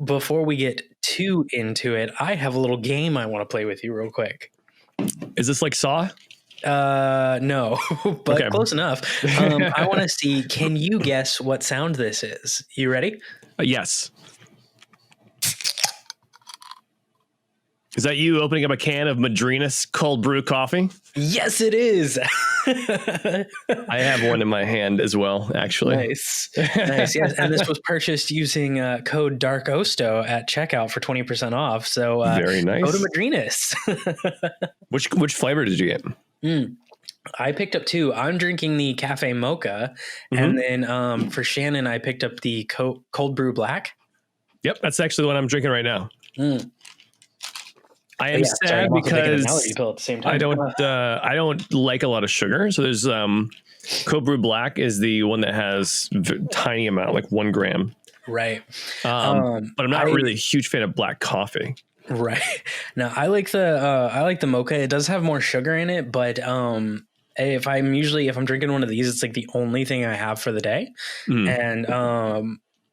before we get too into it, I have a little game I want to play with you real quick. Is this like Saw? No, but Okay. close enough. I want to see, can you guess what sound this is? You ready? Yes. Is that you opening up a can of Madrinas cold brew coffee? Yes, it is. I have one in my hand as well, actually. Nice. Yes. And this was purchased using code Darkosto at checkout for 20% off. So very nice. Go to Madrinas. Which flavor did you get? I picked up 2. I'm drinking the cafe mocha, and then for Shannon, I picked up the cold brew black. Yep, that's actually what I'm drinking right now. I am sad sorry, I'm because an allergy pill at the same time. I don't like a lot of sugar. So there's cold brew black is the one that has tiny amount, like 1 gram. Right. But I'm not really a huge fan of black coffee. Right. Now I like the mocha. It does have more sugar in it, but if I'm drinking one of these, it's like the only thing I have for the day, and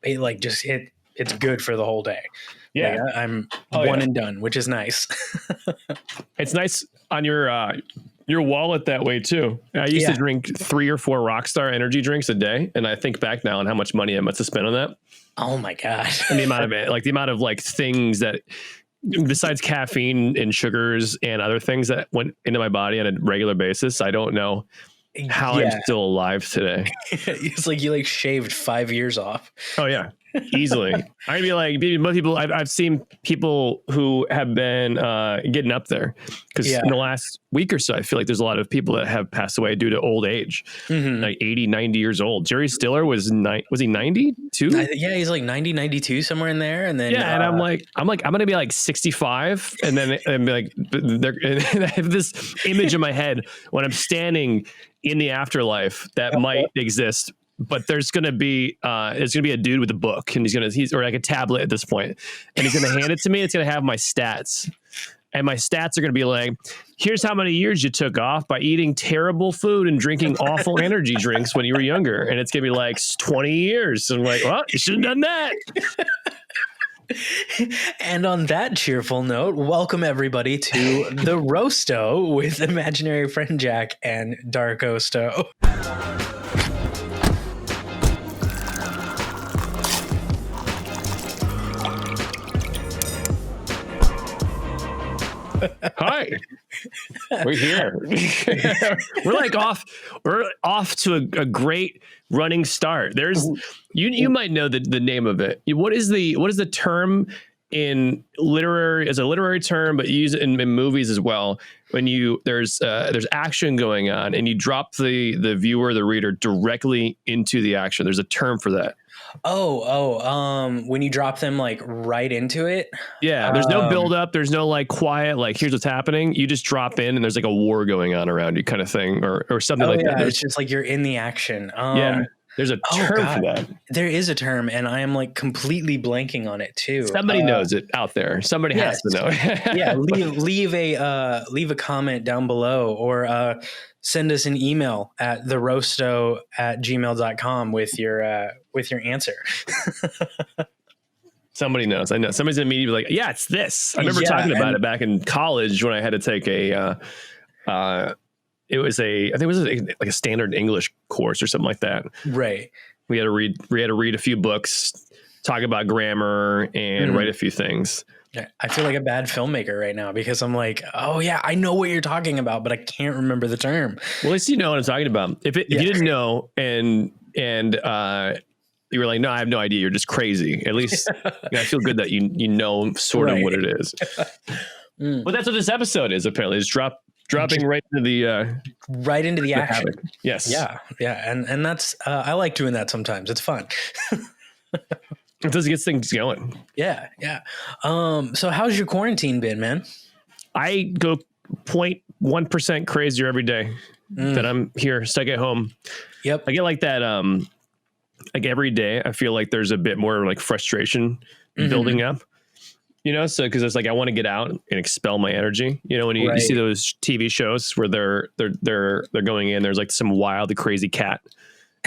it's good for the whole day. Yeah, like, I'm one and done, which is nice. It's nice on your wallet that way too. I used to drink 3 or 4 Rockstar energy drinks a day, and I think back now on how much money I must have spent on that. Oh my gosh! And the amount of things that, besides caffeine and sugars and other things that went into my body on a regular basis, I don't know how I'm still alive today. It's like you shaved 5 years off. Oh yeah, easily. I'd be like, most people. I've seen people who have been getting up there because in the last week or so, I feel like there's a lot of people that have passed away due to old age, like 80, 90 years old. Jerry Stiller was he 92? Yeah, he's like 90, 92, somewhere in there. And then and I'm gonna be like 65, and then and be like, I have this image in my head when I'm standing in the afterlife that might exist. But there's gonna be a dude with a book, and he's or like a tablet at this point, and he's gonna hand it to me. It's gonna have my stats, and my stats are gonna be like, here's how many years you took off by eating terrible food and drinking awful energy drinks when you were younger, and it's gonna be like 20 years. And I'm like, well, you should have done that. And on that cheerful note, welcome everybody to the Roasto with Imaginary Friend Jack and Darkosto. Hi, we're here. We're off to a great running start. There's you might know the name of it. What is the term in literary, as a literary term, but you use it in movies as well, when there's action going on and you drop the viewer, the reader, directly into the action. There's a term for that. When you drop them right into it. Yeah, there's no build up, there's no quiet, here's what's happening. You just drop in and there's a war going on around you, kind of thing, or something like that. It's just you're in the action. There's a term for that. There is a term, and I am completely blanking on it too. Somebody knows it out there. Somebody has to know. leave a comment down below, or send us an email at theroasto@gmail.com with your answer. Somebody knows. I know somebody's gonna immediately be like, yeah, it's this. I remember talking about it back in college when I had to take I think it was a standard English course or something like that. Right. We had to read a few books, talk about grammar, and write a few things. Yeah, I feel like a bad filmmaker right now because I'm like, oh yeah, I know what you're talking about, but I can't remember the term. Well, at least you know what I'm talking about. If you didn't know and you were like, no, I have no idea, you're just crazy. At least I feel good that you know sort of what it is. But that's what this episode is, apparently. It's dropping right into the action. Havoc. Yes. Yeah. And that's I like doing that sometimes. It's fun. It does get things going. Yeah. So how's your quarantine been, man? I go 0.1% crazier every day that I'm here stuck at home. Yep. I get like that. Every day I feel like there's a bit more frustration building up. So because it's I want to get out and expel my energy. When you see those TV shows where they're going in, there's some wild, crazy cat,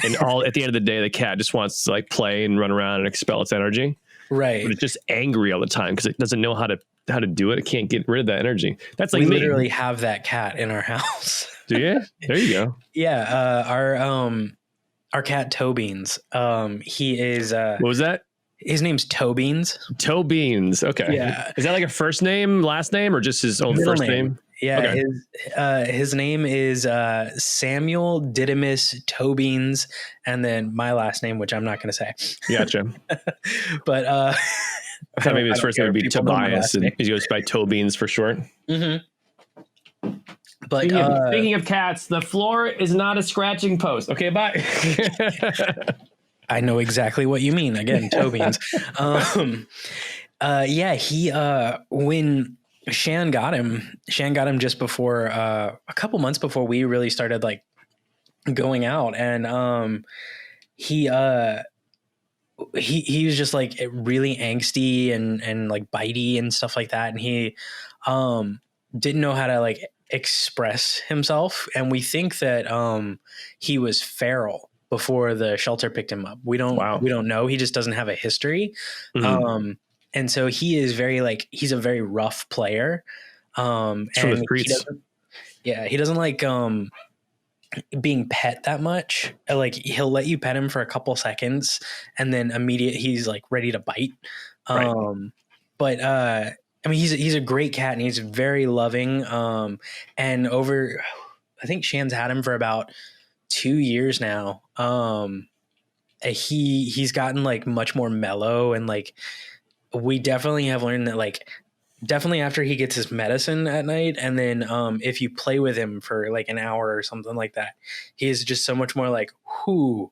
and all at the end of the day, the cat just wants to play and run around and expel its energy. Right. but it's just angry all the time because it doesn't know how to do it. It can't get rid of that energy. That's like we me. literally have that cat in our house. Do you? There you go. Yeah. Our cat Toe Beans. He is. What was that? His name's Toe Beans. Toe Beans. Okay. Yeah. Is that like a first name, last name, or just his own Middle first name? Yeah. Okay. His name is Samuel Didymus Toe Beans, and then my last name, which I'm not going to say. Gotcha. But I thought maybe his first name would be Tobias, and he goes by Toe Beans for short. Mm-hmm. But speaking of cats, the floor is not a scratching post. Okay, bye. I know exactly what you mean. Again, Toe Beans. Yeah, he when Shan got him just before a couple months before we really started like going out, and he was just like really angsty and like bitey and stuff like that, and he didn't know how to like express himself, and we think that he was feral before the shelter picked him up. We don't know. He just doesn't have a history. Mm-hmm. And so he is he's a very rough player. And from the streets. He doesn't like being pet that much. Like he'll let you pet him for a couple seconds and then he's like ready to bite. Right. But I mean, he's a great cat and he's very loving. And I think Shan's had him for about 2 years now. He's gotten like much more mellow, and like we definitely have learned that like definitely after he gets his medicine at night, and then if you play with him for like an hour or something like that, he is just so much more like, "Whoo,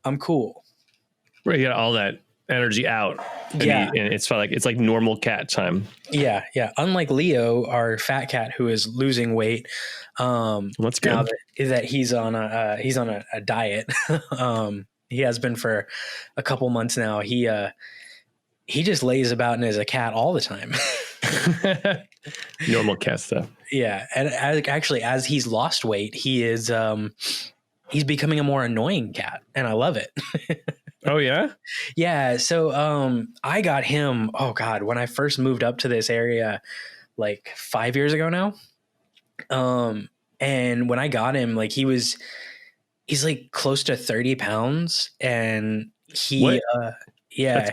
I'm cool." Right, you got all that energy out. And it's like normal cat time. Yeah. Unlike Leo, our fat cat, who is losing weight. That's good. Now that he's on a diet. He has been for a couple months now. He just lays about and is a cat all the time. Normal cat stuff. Yeah, and as he's lost weight, he is he's becoming a more annoying cat, and I love it. Oh yeah? Yeah, so I got him, oh god, when I first moved up to this area like 5 years ago now. And when I got him, like he's like close to 30 pounds, and he yeah.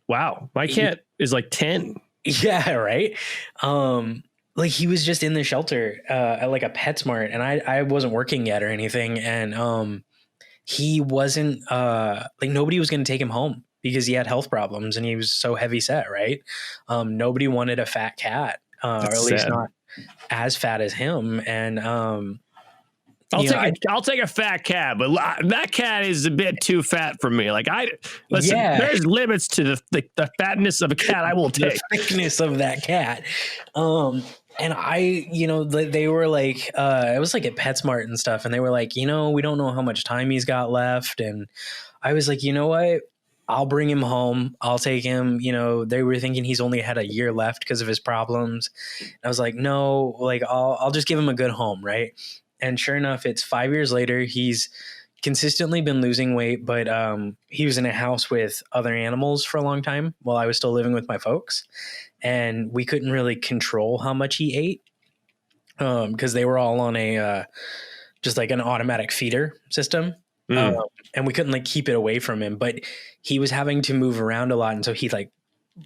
Wow. My cat is like 10. Yeah, right. Like he was just in the shelter at like a PetSmart, and I wasn't working yet or anything, and he wasn't like nobody was going to take him home because he had health problems and he was so heavy set, right? Nobody wanted a fat cat, or at least not as fat as him, and I'll take a fat cat, but that cat is a bit too fat for me. Like there's limits to the fatness of a cat I will take. The thickness of that cat. And they were like, it was like at PetSmart and stuff, and they were like, we don't know how much time he's got left. And I was like, you know what? I'll bring him home. I'll take him. They were thinking he's only had a year left because of his problems. And I was like, no, like I'll just give him a good home, right? And sure enough, it's 5 years later. He's consistently been losing weight, but he was in a house with other animals for a long time while I was still living with my folks. And we couldn't really control how much he ate because they were all on just like an automatic feeder system. And we couldn't like keep it away from him, but he was having to move around a lot. And so he like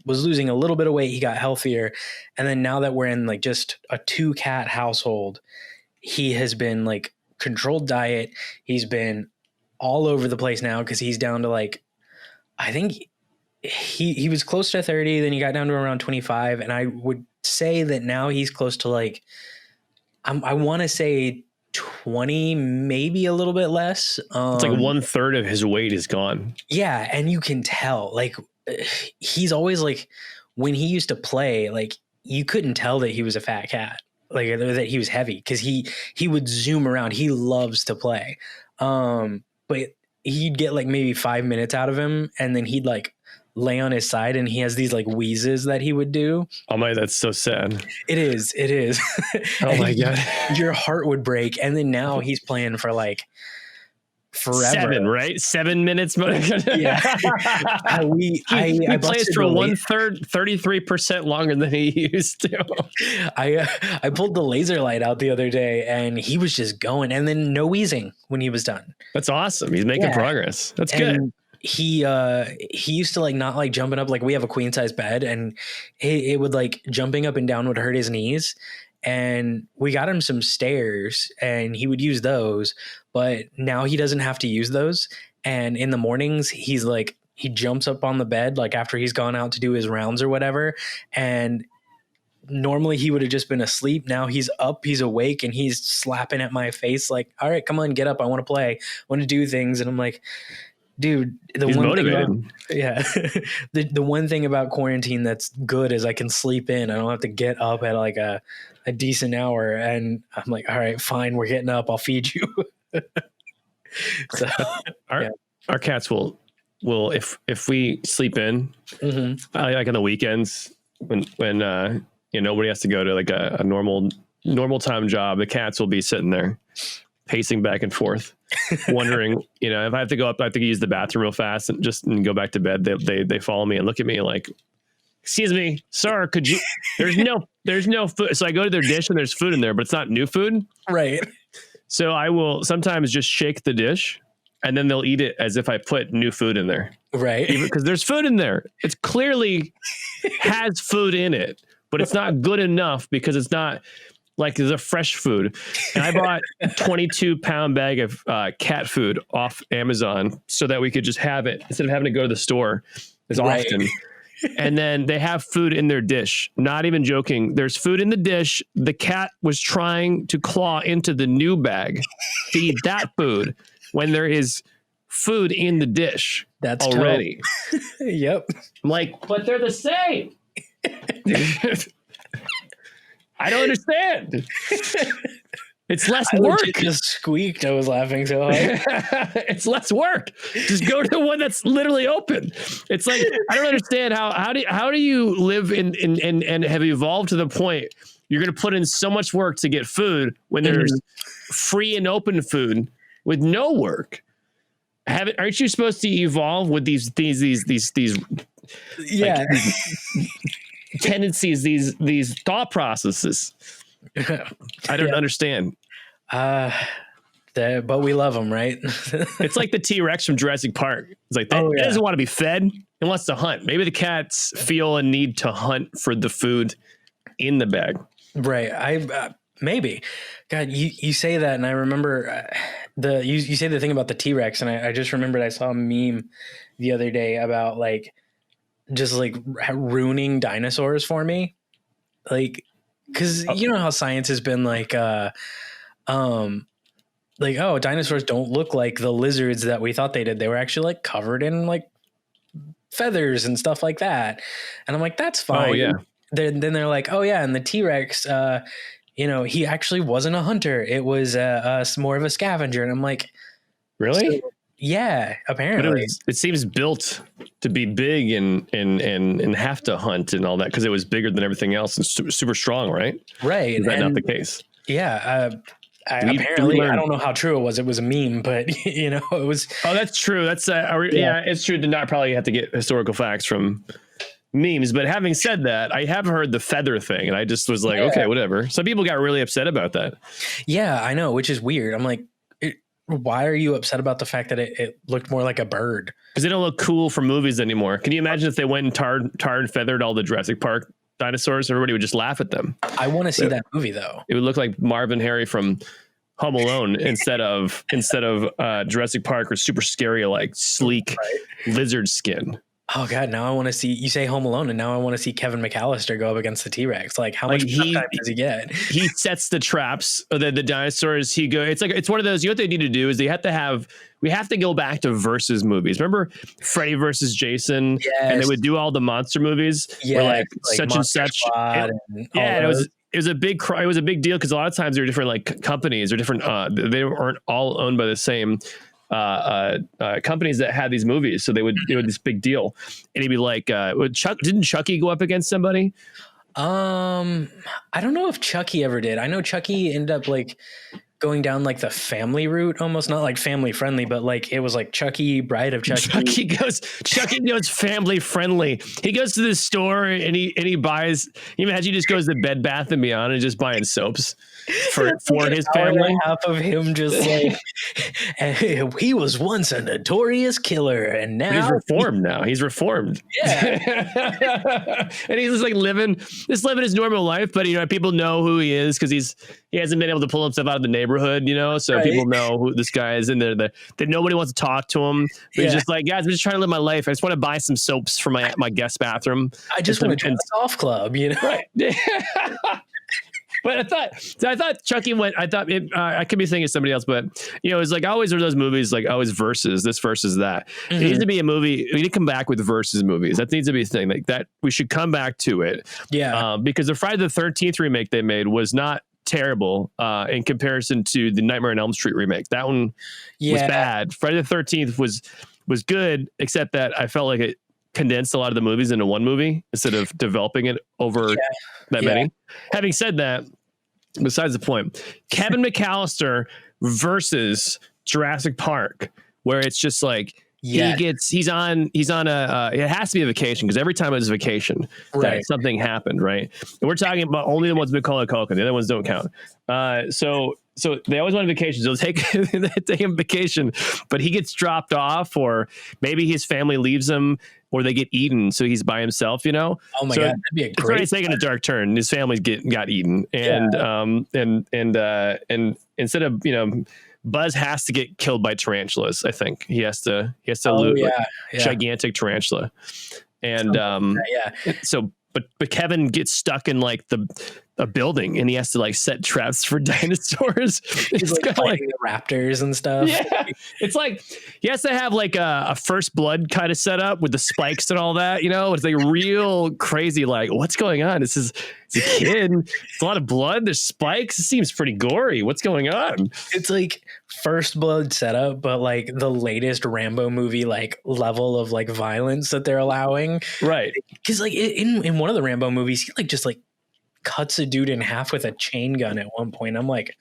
was losing a little bit of weight. He got healthier. And then now that we're in like just a 2-cat household, he has been like controlled diet. He's been all over the place now because he's down to like, I think he was close to 30, then he got down to around 25. And I would say that now he's close to like, I want to say 20, maybe a little bit less. It's like 1/3 of his weight is gone. Yeah. And you can tell like he's always like, when he used to play, like you couldn't tell that he was a fat cat. Like that he was heavy because he would zoom around. He loves to play. But he'd get like maybe 5 minutes out of him, and then he'd like lay on his side, and he has these like wheezes that he would do. Oh my, that's so sad. It is. Oh my God. Your heart would break. And then now he's playing for like forever. 7, right? 7 minutes. Yeah. He plays for 1/3, 33% longer than he used to. I pulled the laser light out the other day and he was just going, and then no wheezing when he was done. That's awesome. He's making progress. That's good. He used to like not like jumping up. Like we have a queen size bed, and it would like jumping up and down would hurt his knees. And we got him some stairs and he would use those, but now he doesn't have to use those. And in the mornings, he's like, he jumps up on the bed, like after he's gone out to do his rounds or whatever. And normally he would have just been asleep. Now he's up, he's awake, and he's slapping at my face like, all right, come on, get up. I want to play. I want to do things. And I'm like, dude, he's motivated. The one thing about quarantine that's good is I can sleep in. I don't have to get up at like a decent hour. And I'm like, all right, fine, we're getting up. I'll feed you. So our cats will if we sleep in, like on the weekends when nobody has to go to like a normal time job, the cats will be sitting there pacing back and forth, wondering, if I have to go up, I have to use the bathroom real fast and go back to bed. They follow me and look at me like, excuse me, sir, could you, there's no food. So I go to their dish and there's food in there, but it's not new food. Right. So I will sometimes just shake the dish and then they'll eat it as if I put new food in there. Right. Because there's food in there. It's clearly has food in it, but it's not good enough because it's not like the fresh food. And I bought a 22-pound bag of cat food off Amazon so that we could just have it instead of having to go to the store as often. And then they have food in their dish. Not even joking. There's food in the dish. The cat was trying to claw into the new bag to eat that food when there is food in the dish. That's already. Yep. I'm like, but they're the same. I don't understand. It's less work. I just squeaked. I was laughing so hard. It's less work. Just go to the one that's literally open. It's like, I don't understand how do you live in and have evolved to the point you're going to put in so much work to get food when there's free and open food with no work. Aren't you supposed to evolve with these yeah. Like, tendencies, these thought processes? I don't understand. But we love them, right? It's like the T-Rex from Jurassic Park. It's like that it doesn't want to be fed. It wants to hunt. Maybe the cats feel a need to hunt for the food in the bag. Right. Maybe. God, you say that, and I remember you say the thing about the T-Rex, and I just remembered I saw a meme the other day about like just like ruining dinosaurs for me, like because you know how science has been like dinosaurs don't look like the lizards that we thought they did. They were actually like covered in like feathers and stuff like that, and I'm like, that's fine. Oh yeah. Then they're like, oh yeah, and the T-Rex, he actually wasn't a hunter. It was more of a scavenger, and I'm like, really? So, yeah, apparently. But it seems built to be big and have to hunt and all that because it was bigger than everything else and super strong, right? Right. Is that not the case? Yeah. Apparently, I don't know how true it was. It was a meme, but it was. Oh, that's true. That's it's true to not probably have to get historical facts from memes. But having said that, I have heard the feather thing, and I just was like, okay, whatever. Some people got really upset about that. Yeah, I know, which is weird. I'm like, why are you upset about the fact that it looked more like a bird? Because they don't look cool for movies anymore. Can you imagine if they went and tarred and feathered all the Jurassic Park dinosaurs? Everybody would just laugh at them. I want to see that movie though. It would look like Marvin Harry from Home Alone instead of Jurassic Park or super scary like sleek lizard skin. Oh God! Now I want to see. You say Home Alone, and now I want to see Kevin McAllister go up against the T-Rex. Like, how much time does he get? He sets the traps. The dinosaurs. It's one of those. You know what they need to do is we have to go back to versus movies. Remember Freddy versus Jason, and they would do all the monster movies. Yeah, like such and such. It was a big deal because a lot of times there were different like companies or different. They weren't all owned by the same. Companies that had these movies, so they would do this big deal, and he'd be like, didn't Chucky go up against somebody? I don't know if Chucky ever did. I know Chucky ended up like going down like the family route, almost not like family friendly, but like it was like Chucky, Bride of Chucky. Chucky goes family friendly. He goes to the store and he buys. You imagine he just goes to Bed Bath and Beyond and just buying soaps for his family. Half of him just like he was once a notorious killer, and now he's reformed. He's reformed. Yeah, and he's just like living his normal life, but people know who he is because he hasn't been able to pull himself out of the neighborhood, so right. People know who this guy is, and that nobody wants to talk to him. He's just like, guys, I'm just trying to live my life. I just want to buy some soaps for my guest bathroom. I just want to join a golf club, right? But I thought Chucky went. I thought I could be thinking of somebody else, but it's like always are those movies like always versus this versus that. Mm-hmm. It needs to be a movie. We need to come back with versus movies. That needs to be a thing like that. We should come back to it. Yeah, because the Friday the 13th remake they made was not terrible in comparison to the Nightmare on Elm Street remake. That one was bad. Friday the 13th was good, except that I felt like it condensed a lot of the movies into one movie instead of developing it over that many. Having said that, besides the point, Kevin McAllister versus Jurassic Park, where it's just like he's on a it has to be a vacation because every time it's a vacation that something happened, right? And we're talking about only the ones Macaulay Culkin, the other ones don't count. So they always want a vacation. So they take him vacation, but he gets dropped off, or maybe his family leaves him, or they get eaten, so he's by himself. Oh my god, that'd be a great. It's taking a dark turn. His family got eaten, and instead of Buzz has to get killed by tarantulas. I think he has to loot gigantic tarantula, and so. But Kevin gets stuck in like a building, and he has to like set traps for dinosaurs. He's like fighting the raptors and stuff. Yeah, it's like he has to have like a First Blood kind of setup with the spikes and all that. It's like real crazy. Like, what's going on? It's a kid. It's a lot of blood. There's spikes. It seems pretty gory. What's going on? It's like First Blood setup, but like the latest Rambo movie, like level of like violence that they're allowing. Right. Because like in one of the Rambo movies, he like just like cuts a dude in half with a chain gun at one point. I'm like,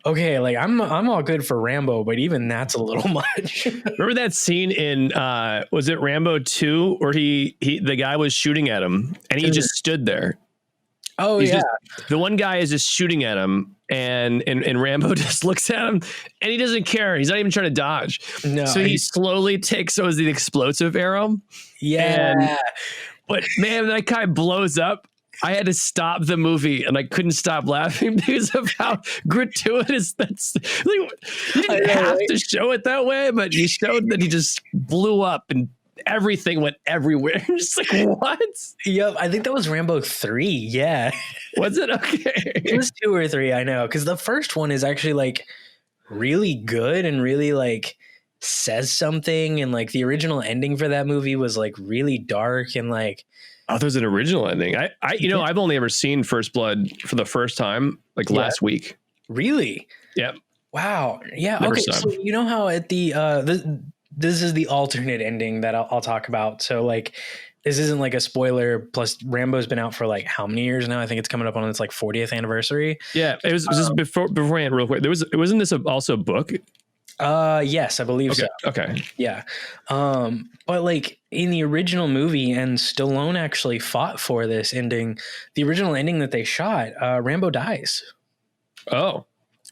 okay, like I'm all good for Rambo, but even that's a little much. Remember that scene in was it Rambo 2 where the guy was shooting at him and he just stood there. Oh, the one guy is just shooting at him, and Rambo just looks at him, and he doesn't care. He's not even trying to dodge. No, so he slowly takes the explosive arrow. Yeah, but man, that guy blows up. I had to stop the movie, and I couldn't stop laughing because of how gratuitous that's. Like, you didn't have to show it that way, but you showed that he just blew up and everything went everywhere. Just like, what? Yep, I think that was Rambo 3. Yeah. Was it? Okay. It was 2 or 3, I know. Because the first one is actually like really good and really like says something. And like the original ending for that movie was like really dark and like. Oh, there's an original ending. I've only ever seen First Blood for the first time like last week. Really? Yep. Wow. Yeah. Never okay. saw. So you know how at the this is the alternate ending that I'll talk about. So like, this isn't like a spoiler. Plus Rambo's been out for like how many years now? I think it's coming up on its like 40th anniversary. Yeah. It was just beforehand real quick. Wasn't this also a book? Yes, I believe so. Okay. Yeah. But like in the original movie, and Stallone actually fought for this ending, the original ending that they shot, Rambo dies. Oh.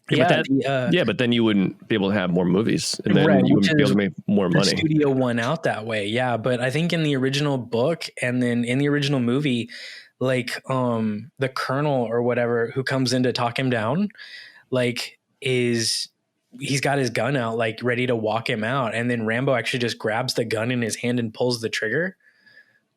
Yeah, but then you wouldn't be able to have more movies, and then you wouldn't be able to make more money. The studio won out that way, yeah. But I think in the original book and then in the original movie, like the colonel or whatever who comes in to talk him down, like he's got his gun out, like ready to walk him out, and then Rambo actually just grabs the gun in his hand and pulls the trigger,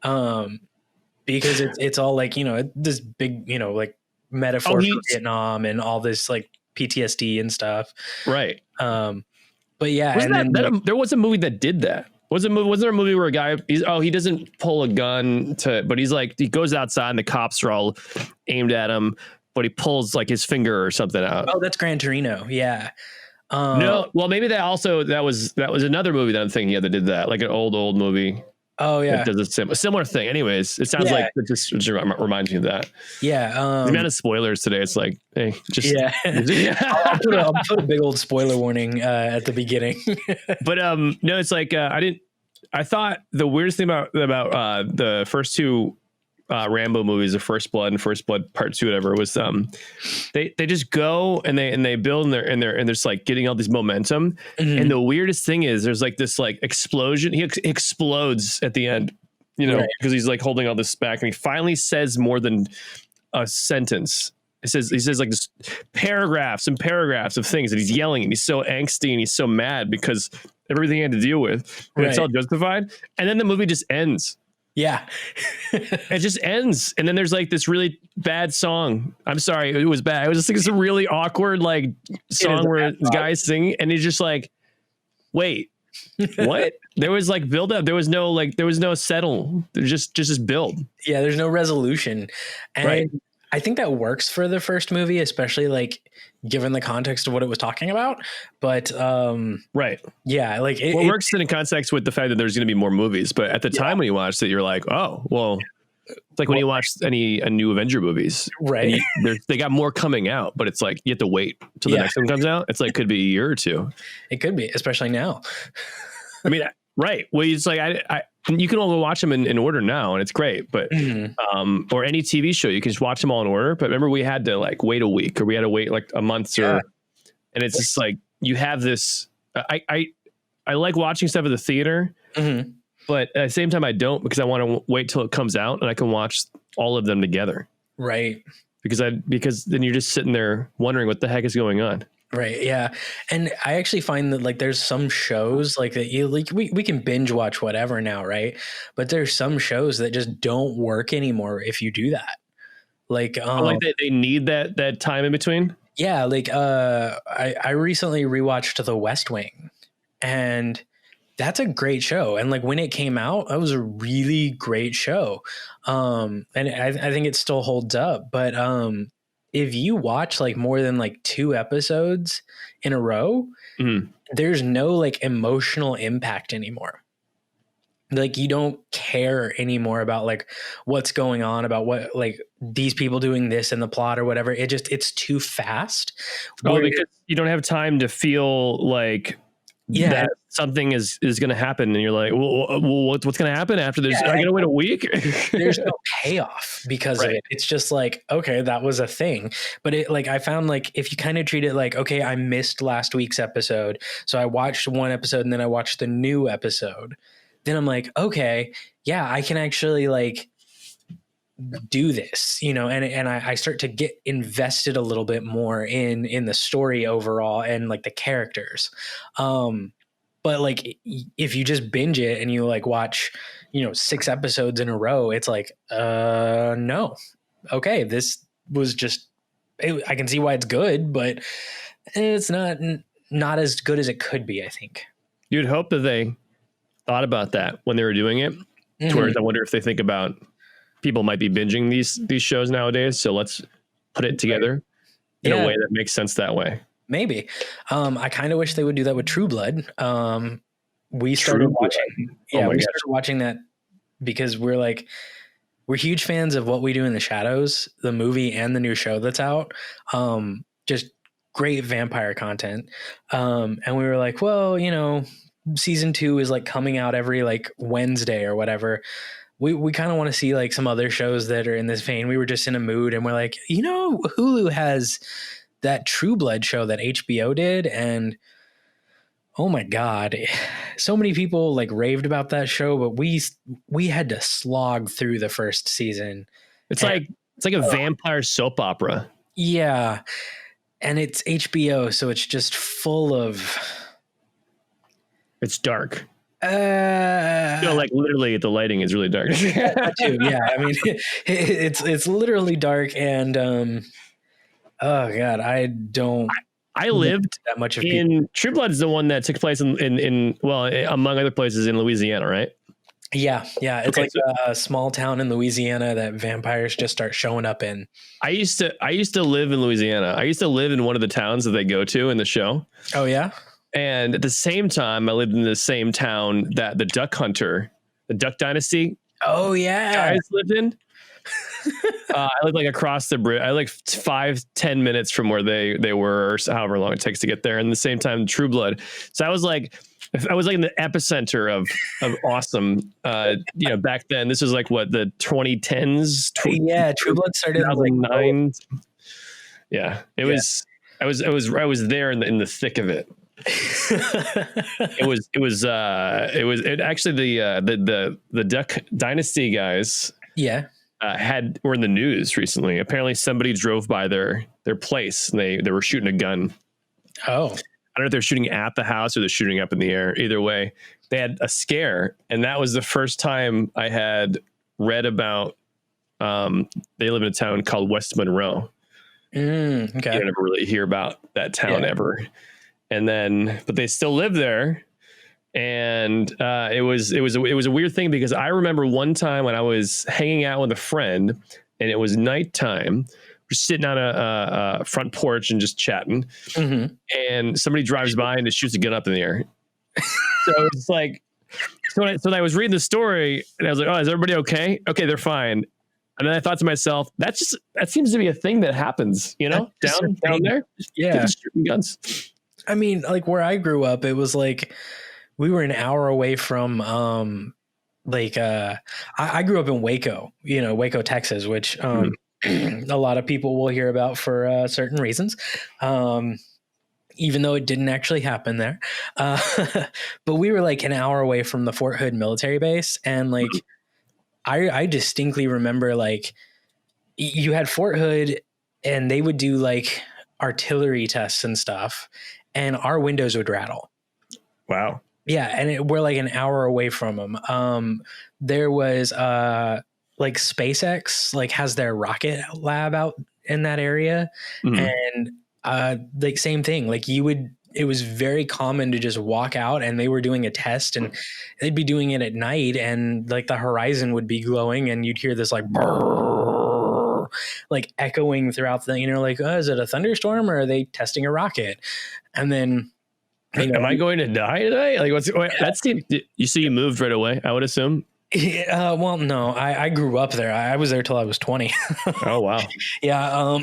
because it's all like this big like metaphor for Vietnam and all this like PTSD and stuff, right? But yeah, there was a movie that did that. Was there a movie where a guy he doesn't pull a gun but he goes outside and the cops are all aimed at him, but he pulls like his finger or something out. Oh, that's Gran Torino. Yeah. No, well maybe that was another movie that I'm thinking of that did that, like an old movie. Oh yeah, it does a similar thing. Anyways, it sounds like it just reminds me of that. Yeah, the amount of spoilers today. It's like, hey, just I'll put a big old spoiler warning at the beginning. But no, it's like I thought the weirdest thing about the first two Rambo movies, the First Blood and First Blood Part 2, whatever, was they just go and they build and they're just like getting all this momentum. And the weirdest thing is there's like this like explosion. He explodes at the end, because he's like holding all this back, and he finally says more than a sentence. He says like this paragraphs and paragraphs of things, and he's yelling, and he's so angsty, and he's so mad because everything he had to deal with, and it's all justified. And then the movie just ends. Yeah. It just ends. And then there's like this really bad song. I'm sorry, it was bad. It was just like this really awkward like song where the guys sing, and it's just like, wait, what? There was like build up. There was no settle. There's just build. Yeah, there's no resolution. And I think that works for the first movie, especially like given the context of what it was talking about. But yeah, like it works in context with the fact that there's going to be more movies. But at the time when you watched it, you're like, oh, well, it's like when you watch a new Avenger movies, right? They got more coming out, but it's like you have to wait till the next one comes out. It's like could be a year or two. It could be, especially now. I mean, right? Well, it's like you can only watch them in order now, and it's great. But or any TV show, you can just watch them all in order. But remember, we had to like wait a week, or we had to wait like a month, and it's just like you have this. I like watching stuff at the theater, but at the same time, I don't, because I want to wait till it comes out and I can watch all of them together. Right. Because then you're just sitting there wondering what the heck is going on. Right. Yeah. And I actually find that like there's some shows like that you like we can binge watch whatever now, right? But there's some shows that just don't work anymore if you do that. Like they need that time in between. Yeah, like I recently rewatched The West Wing, and that's a great show. And like when it came out, that was a really great show. And I think it still holds up, but if you watch like more than like 2 episodes in a row, there's no like emotional impact anymore. Like you don't care anymore about like what's going on, about what like these people doing this in the plot or whatever. It's too fast. Because you don't have time to feel like that something is going to happen, and you're like, well what's going to happen after this? I gotta wait a week. There's no payoff because of it. It's just like, okay, that was a thing. But it like I found like if you kind of treat it like, okay, I missed last week's episode, so I watched one episode and then I watched the new episode, then I'm like, okay, yeah, I can actually like do this, and I start to get invested a little bit more in the story overall and like the characters. But like if you just binge it and you like watch, 6 episodes in a row, it's like, no, okay, this was just, I can see why it's good, but it's not as good as it could be, I think. You'd hope that they thought about that when they were doing it. Towards, I wonder if they think about people might be binging these shows nowadays, so let's put it together in a way that makes sense that way. Maybe. I kind of wish they would do that with True Blood. We started watching that because we're huge fans of What We Do in the Shadows, the movie and the new show that's out. Just great vampire content. And we were like, well, season 2 is like coming out every like Wednesday or whatever. We kind of want to see like some other shows that are in this vein. We were just in a mood and we're like, Hulu has that True Blood show that HBO did. And oh my God, so many people like raved about that show, but we had to slog through the first season. It's like a vampire soap opera. Yeah. And it's HBO. So it's just full of, it's dark. Like literally the lighting is really dark. That too, yeah. I mean, it's literally dark, and oh God, I lived that much of in True Blood is the one that took place in among other places in Louisiana, right? Yeah. It's like a small town in Louisiana that vampires just start showing up in. I used to live in Louisiana. I used to live in one of the towns that they go to in the show. Oh yeah. And at the same time, I lived in the same town that the duck hunter the Duck Dynasty Oh yeah. guys lived in. I lived like across the bridge. I like 5-10 minutes from where they were, or however long it takes to get there. And at the same time, True Blood. So I was like in the epicenter of awesome. Back then, this was like what, the 2010s. Yeah, True Blood started in 2009. like, yeah, it was. I was there in the thick of it. It actually the Duck Dynasty guys. Yeah. Were in the news recently. Apparently somebody drove by their place and they were shooting a gun. Oh, I don't know if they're shooting at the house or they're shooting up in the air. Either way, they had a scare. And that was the first time I had read about, they live in a town called West Monroe. Okay. You never really hear about that town ever. And then, but they still live there. And it was a weird thing because I remember one time when I was hanging out with a friend and it was nighttime, we're sitting on a front porch and just chatting, and somebody drives by and just shoots a gun up in the air. So it's like, so I was reading the story and I was like, oh, is everybody okay? Okay, they're fine. And then I thought to myself, that seems to be a thing that happens, down there. Yeah, shooting guns. I mean, like where I grew up, it was like, we were an hour away from, I grew up in Waco, Waco, Texas, which a lot of people will hear about for certain reasons, even though it didn't actually happen there. But we were like an hour away from the Fort Hood military base. And like, I distinctly remember like you had Fort Hood and they would do like artillery tests and stuff and our windows would rattle. Wow. Yeah, and we're like an hour away from them. There was like SpaceX like has their rocket lab out in that area, and like same thing. Like it was very common to just walk out, and they were doing a test, and they'd be doing it at night, and like the horizon would be glowing, and you'd hear this like brrr, like echoing throughout the. Like, oh, is it a thunderstorm or are they testing a rocket? And then. Am I going to die today? Like, you see, you moved right away, I would assume. Well, no, I grew up there. I was there till I was 20. Oh, wow. Yeah.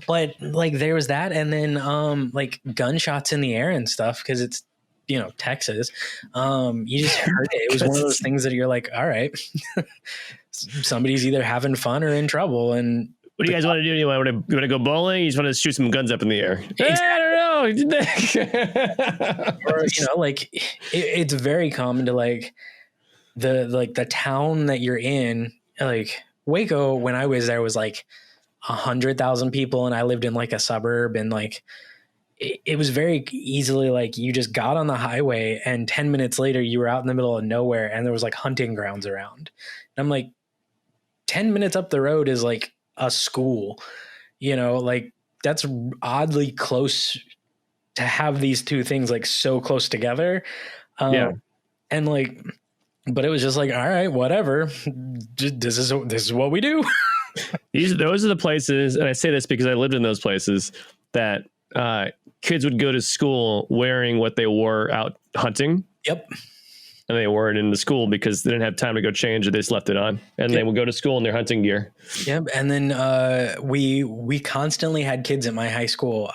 But like there was that. And then, like gunshots in the air and stuff. Cause it's, Texas. You just heard it. It was one of those things that you're like, all right, somebody's either having fun or in trouble. And what do you guys want to do? You want to go bowling? You just want to shoot some guns up in the air? Exactly. I don't know. Or, like it's very common to like the town that you're in, like Waco. When I was there was like 100,000 people, and I lived in like a suburb, and like it was very easily like you just got on the highway, and 10 minutes later you were out in the middle of nowhere, and there was like hunting grounds around. And I'm like, 10 minutes up the road is like a school, like that's oddly close to have these two things like so close together. And like, but it was just like, all right, whatever. This is what we do. Those are the places. And I say this because I lived in those places that kids would go to school wearing what they wore out hunting. Yep. And they wore it in the school because they didn't have time to go change it. They just left it on, and they would go to school in their hunting gear. Yep. And then we constantly had kids at my high school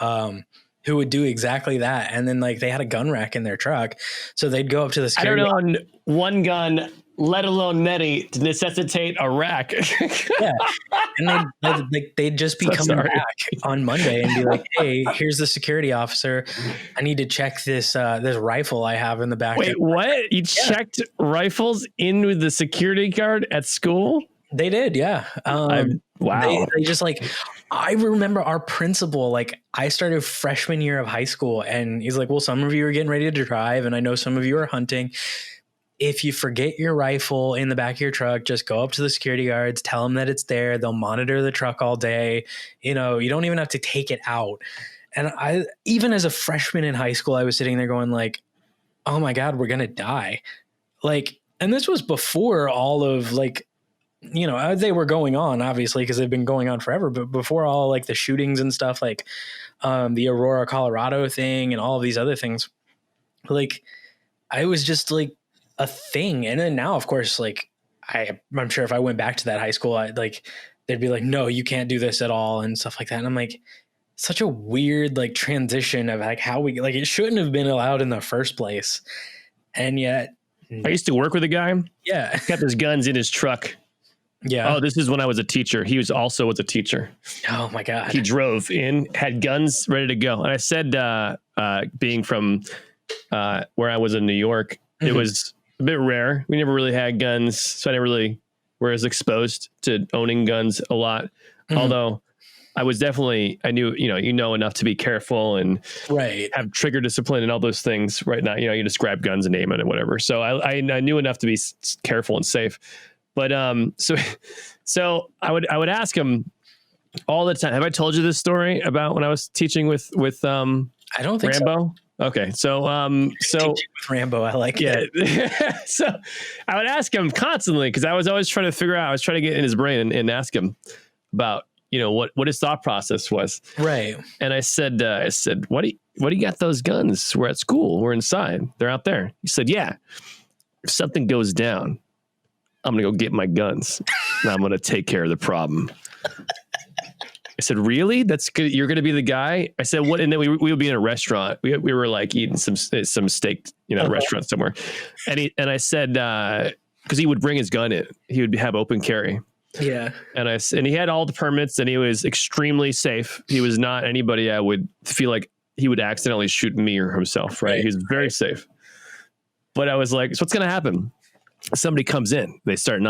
who would do exactly that. And then like they had a gun rack in their truck. So they'd go up to the security. I don't know one gun, let alone many, to necessitate a rack. Yeah. And they'd just be coming back on Monday and be like, hey, here's the security officer. I need to check this rifle I have in the back. Wait, what? You checked rifles in with the security guard at school? They did, yeah. Wow. They just like, I remember our principal, like I started freshman year of high school, and he's like, well, some of you are getting ready to drive, and I know some of you are hunting. If you forget your rifle in the back of your truck, just go up to the security guards, tell them that it's there. They'll monitor the truck all day. You don't even have to take it out. And I, even as a freshman in high school, I was sitting there going like, oh my God, we're going to die. Like, and this was before all of like, they were going on obviously because they've been going on forever, but before all like the shootings and stuff, like the Aurora, Colorado thing and all of these other things, like I was just like, a thing. And then now, of course, like I'm sure if I went back to that high school, they'd be like, no, you can't do this at all and stuff like that. And I'm like, such a weird like transition of like how we, like, it shouldn't have been allowed in the first place. And yet I used to work with a guy. Yeah. Kept his guns in his truck. Yeah. Oh, this is when I was a teacher. He was also a teacher. Oh my God. He drove in, had guns ready to go. And I said, being from where I was in New York, it was a bit rare. We never really had guns. So I never really was exposed to owning guns a lot. Although I was definitely, I knew, you know enough to be careful and have trigger discipline and all those things right now. You just grab guns and aim it and whatever. So I knew enough to be careful and safe. But so I would ask him all the time. Have I told you this story about when I was teaching with I don't think Rambo? So. Okay, so Rambo, I like it. So I would ask him constantly because I was always trying to figure out. I was trying to get in his brain and ask him about what his thought process was. Right. And I said, what do you got those guns? We're at school. We're inside. They're out there. He said, yeah. If something goes down, I'm going to go get my guns and I'm going to take care of the problem. I said, really? That's good. You're going to be the guy? I said, what? And then we would be in a restaurant. We were like eating some steak, restaurant somewhere. And I said, cause he would bring his gun in, he would have open carry. Yeah. And he had all the permits and he was extremely safe. He was not anybody I would feel like he would accidentally shoot me or himself. Right. He was very safe. But I was like, so what's going to happen? Somebody comes in, they start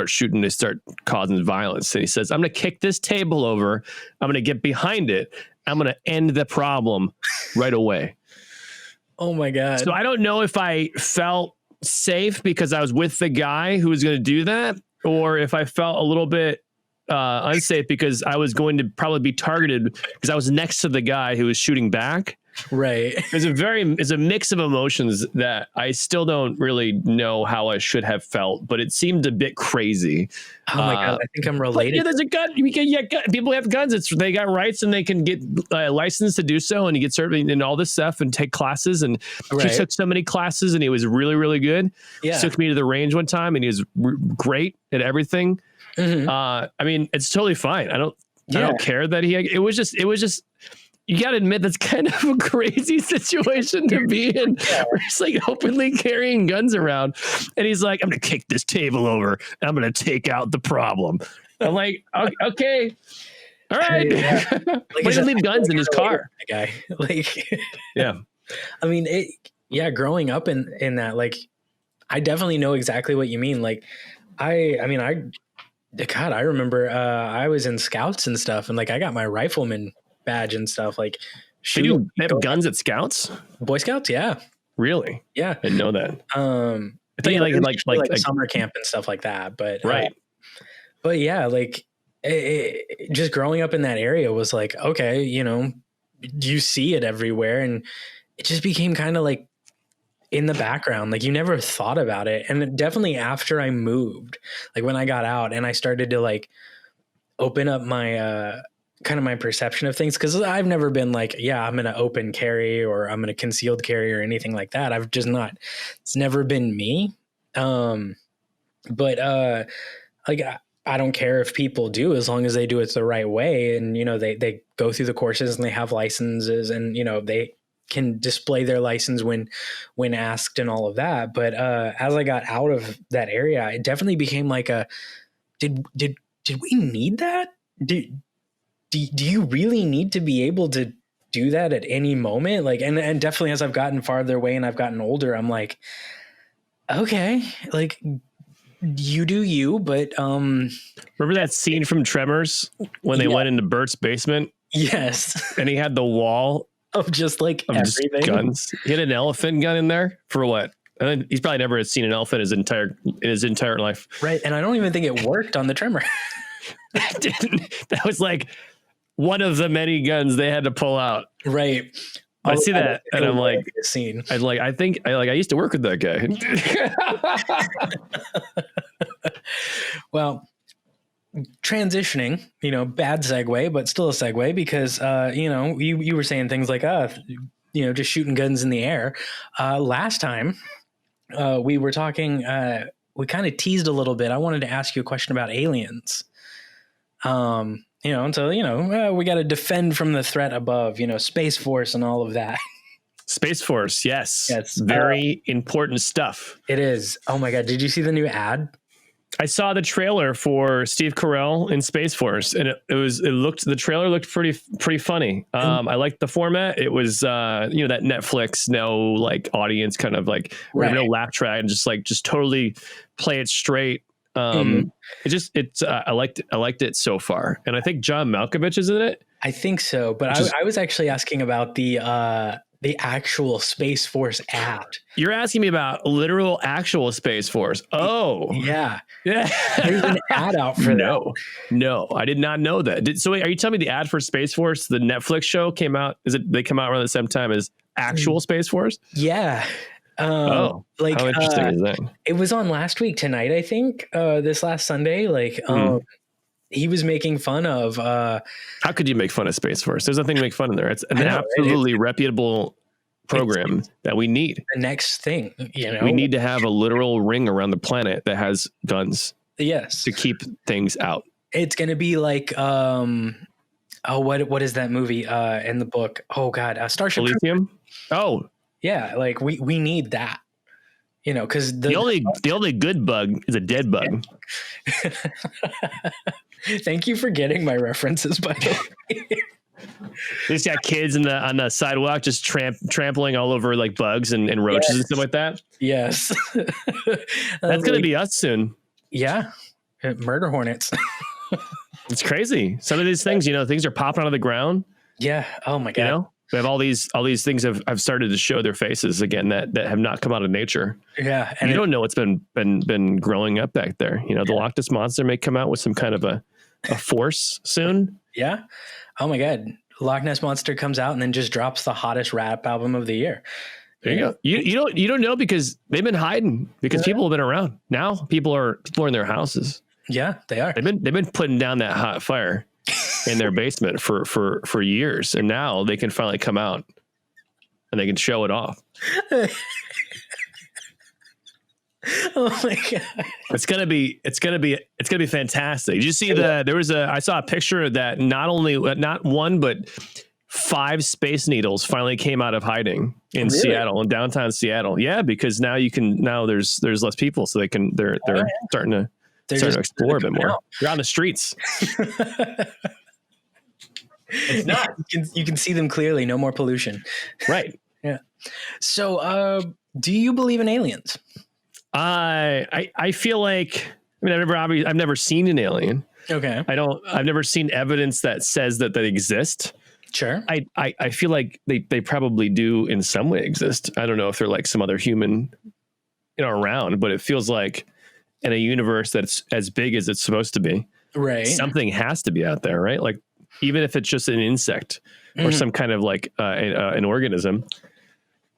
shooting, they start causing violence. And he says, I'm going to kick this table over. I'm going to get behind it. I'm going to end the problem right away. Oh my God. So I don't know if I felt safe because I was with the guy who was going to do that, or if I felt a little bit unsafe because I was going to probably be targeted because I was next to the guy who was shooting back. Right. It's a mix of emotions that I still don't really know how I should have felt, but it seemed a bit crazy. Oh my God. I think I'm related. Yeah, there's a gun. People have guns. They got rights and they can get licensed to do so. And you get certain and all this stuff and take classes. And he took so many classes and he was really, really good. Yeah. He took me to the range one time and he was great at everything. I mean, it's totally fine. I don't care that it was just, you got to admit that's kind of a crazy situation to be in. Where he's like openly carrying guns around and he's like, I'm going to kick this table over and I'm going to take out the problem. I'm like, okay. All right. Yeah. Why did he leave guns in his car? That guy. Yeah. I mean, growing up in that, like, I definitely know exactly what you mean. Like, I remember I was in scouts and stuff and like, I got my rifleman badge and stuff. Like, they have guns at scouts? Boy Scouts, yeah. Really? Yeah, I didn't know that. I think like summer camp and stuff like that. But but yeah, like just growing up in that area was like, okay, you see it everywhere, and it just became kind of like in the background. Like you never thought about it, and definitely after I moved, like when I got out and I started to like open up my kind of my perception of things, because I've never been like, I'm going to open carry or I'm going to concealed carry or anything like that. I've just not, it's never been me. But like, I don't care if people do, as long as they do it the right way. And, they go through the courses and they have licenses and, they can display their license when asked and all of that. But as I got out of that area, it definitely became like did we need that? Do you really need to be able to do that at any moment? Like, and definitely as I've gotten farther away and I've gotten older, I'm like, okay, like you do you, but remember that scene from Tremors when they went into Bert's basement? Yes. And he had the wall of just like everything. Just guns. He had an elephant gun in there for what? And then he's probably never seen an elephant in his entire life. Right. And I don't even think it worked on the Tremor. That was like one of the many guns they had to pull out. Right. I see that and I'm like, scene. I used to work with that guy. Well, transitioning, bad segue, but still a segue because, you were saying things like, just shooting guns in the air. Last time we were talking, we kind of teased a little bit. I wanted to ask you a question about aliens. And so, we got to defend from the threat above, Space Force and all of that. Space Force, yes. Yes. Very important stuff. It is. Oh my God. Did you see the new ad? I saw the trailer for Steve Carell in Space Force, and the trailer looked pretty funny. I liked the format. It was, that Netflix, no like audience kind of like, no laugh track, and just totally play it straight. I liked it so far. And I think John Malkovich is in it. I think so. But I was actually asking about the actual Space Force ad. You're asking me about literal actual Space Force. Oh, yeah. Yeah. There's an ad out for that. No, I did not know that. So wait, are you telling me the ad for Space Force, the Netflix show came out? They come out around the same time as actual Space Force? Yeah. How interesting is that? It was on last week tonight, I think, this last Sunday. He was making fun of how could you make fun of Space Force? There's nothing to make fun of there. It's an absolutely reputable program that we need. The next thing, we need to have a literal ring around the planet that has guns. Yes, to keep things out. It's going to be like what is that movie in the book? Oh God, Starship Elysium. Oh yeah, like we need that. Because the only good bug is a dead bug. Thank you for getting my references, by the way. These got kids on the sidewalk just trampling all over like bugs and roaches and stuff like that. Yes. That's going to be us soon. Yeah. Murder hornets. It's crazy. Some of these things, things are popping out of the ground. Yeah. Oh my God. We have all these things have started to show their faces again that have not come out of nature. Yeah. And you don't know what's been growing up back there. The Loch Ness Monster may come out with some kind of a force soon. Yeah. Oh my God. Loch Ness Monster comes out and then just drops the hottest rap album of the year. There you go. You don't know because they've been hiding because people have been around. Now people are in their houses. Yeah, they are. They've been putting down that hot fire in their basement for years, and now they can finally come out and they can show it off. Oh my God. It's gonna be fantastic. Did you see I saw a picture that not one but 5 Space Needles finally came out of hiding in Seattle, in downtown Seattle. Yeah, because now there's less people, so they're starting to explore a bit more. They're on the streets. It's not. You can see them clearly. No more pollution. Right. Yeah. So, do you believe in aliens? I feel like, I've never seen an alien. Okay. I've never seen evidence that says that they exist. Sure. I feel like they probably do in some way exist. I don't know if they're like some other human, around, but it feels like in a universe that's as big as it's supposed to be, right? Something has to be out there, right? Like even if it's just an insect or some kind of like an organism,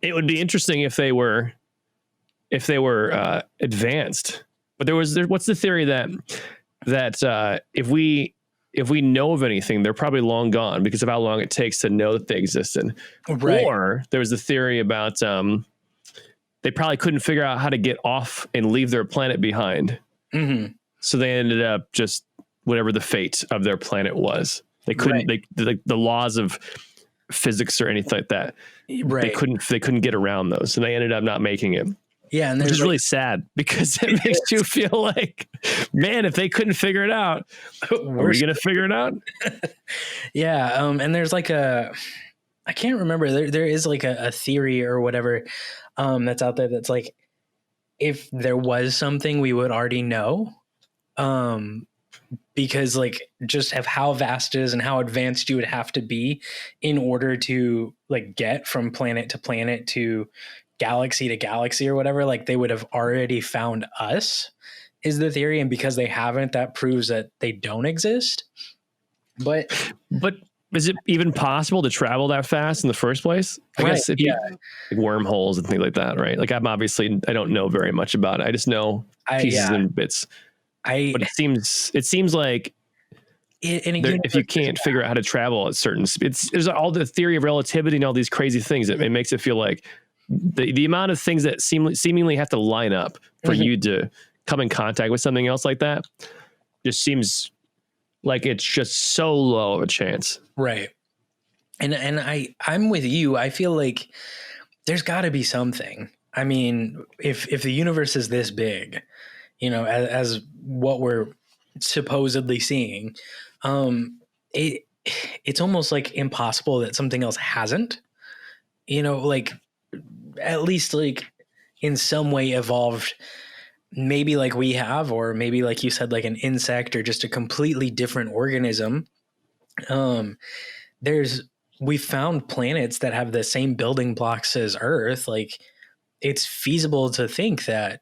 it would be interesting if they were advanced. But what's the theory that if we know of anything, they're probably long gone because of how long it takes to know that they existed. Right. Or there was a theory about they probably couldn't figure out how to get off and leave their planet behind. Mm-hmm. So they ended up just whatever the fate of their planet was. They couldn't. Right. The laws of physics or anything like that. Right. They couldn't get around those, and they ended up not making it. Yeah, and which is really sad because it makes you feel like, man, if they couldn't figure it out, are we going to figure it out? Yeah, and there's like I can't remember. There is like a theory or whatever that's out there that's like, if there was something we would already know, because like just of how vast it is and how advanced you would have to be in order to like get from planet to planet to galaxy to galaxy or whatever, like they would have already found us, is the theory. And because they haven't, that proves that they don't exist. But is it even possible to travel that fast in the first place? I guess if like wormholes and things like that, right? Like I don't know very much about it. I just know pieces and bits. But it seems like if you can't figure out how to travel at certain speeds, there's all the theory of relativity and all these crazy things. It makes it feel like the amount of things that seemingly have to line up for you to come in contact with something else like that just seems like it's just so low of a chance. Right. And I'm with you. I feel like there's got to be something. I mean, if the universe is this big, you know, as what we're supposedly seeing, it's almost like impossible that something else hasn't, you know, like at least like in some way evolved, maybe like we have, or maybe like you said, like an insect or just a completely different organism. We found planets that have the same building blocks as Earth. Like, it's feasible to think that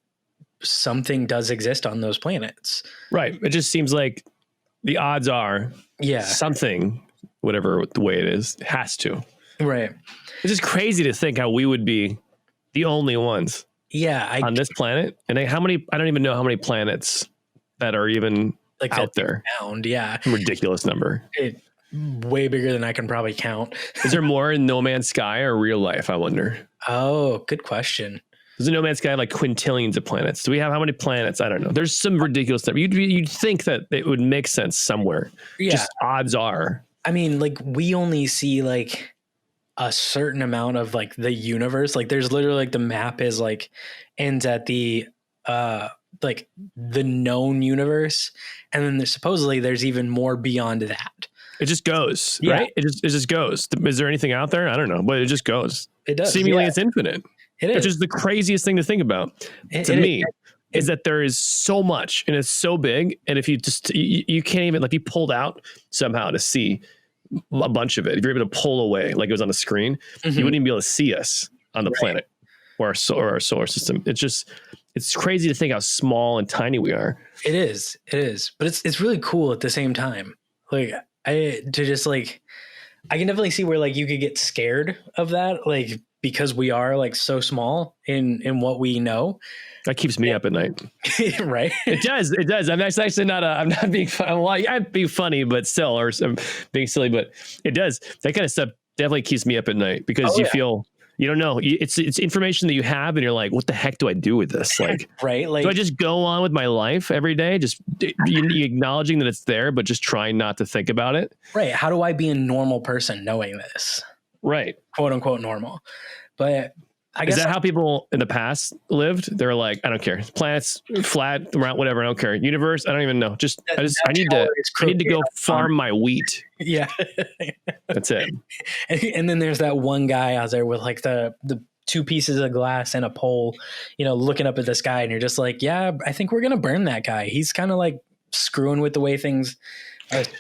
something does exist on those planets. Right. It just seems like the odds are something, whatever the way it is, has to. Right. It's just crazy to think how we would be the only ones on this planet. And I don't even know how many planets that are even like out there. Found, yeah. Ridiculous number. Way bigger than I can probably count. Is there more in No Man's Sky or real life? I wonder. Oh, good question. Does No Man's Sky have like quintillions of planets? Do we have how many planets? I don't know. There's some ridiculous stuff. You'd think that it would make sense somewhere. Yeah. Just odds are. I mean, like we only see like a certain amount of like the universe. Like there's literally like the map is like ends at the like the known universe, and then there's even more beyond that. It just goes, right? It just goes. Is there anything out there? I don't know, but it just goes. It does. Seemingly it's infinite. It is. Which is the craziest thing to think about to me is that there is so much and it's so big. And if you just, you can't even, like, you pulled out somehow to see a bunch of it. If you're able to pull away, like it was on the screen, you wouldn't even be able to see us on the planet or our solar system. It's crazy to think how small and tiny we are. It is. But it's really cool at the same time. Like, I can definitely see where like you could get scared of that, like because we are like so small in what we know. That keeps me up at night. Right. It does. I'm actually I'm not being funny. Well, I'm being funny, but still, or I'm being silly, but it does. That kind of stuff definitely keeps me up at night because you feel, you don't know. It's information that you have and you're like, what the heck do I do with this? Like, right. Like, do I just go on with my life every day? Just acknowledging that it's there, but just trying not to think about it. Right. How do I be a normal person knowing this? Right. Quote unquote normal. But I guess is that how people in the past lived? They're like, I don't care. Planets, flat, round, whatever. I don't care. Universe, I don't even know. I need to go farm my wheat. Yeah. That's it. And then there's that one guy out there with like the two pieces of glass and a pole, you know, looking up at the sky, and you're just like, yeah, I think we're gonna burn that guy. He's kind of like screwing with the way things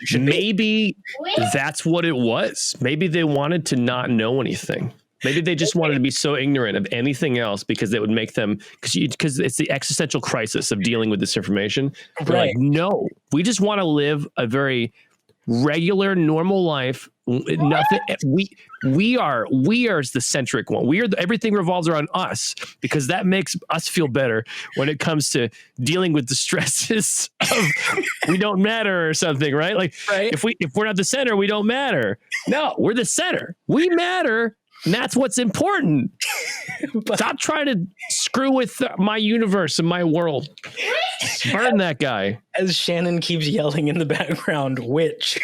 should maybe be. That's what it was. Maybe they wanted to not know anything. Maybe they just wanted to be so ignorant of anything else because it would make them, because it's the existential crisis of dealing with this information. They're like, no, we just want to live a very regular, normal life. Nothing. We are the centric one. Everything revolves around us because that makes us feel better when it comes to dealing with the stresses of we don't matter or something, right? Like if we're not the center, we don't matter. No, we're the center. We matter. And that's what's important. Stop trying to screw with my universe and my world. Burn that guy. As Shannon keeps yelling in the background, witch.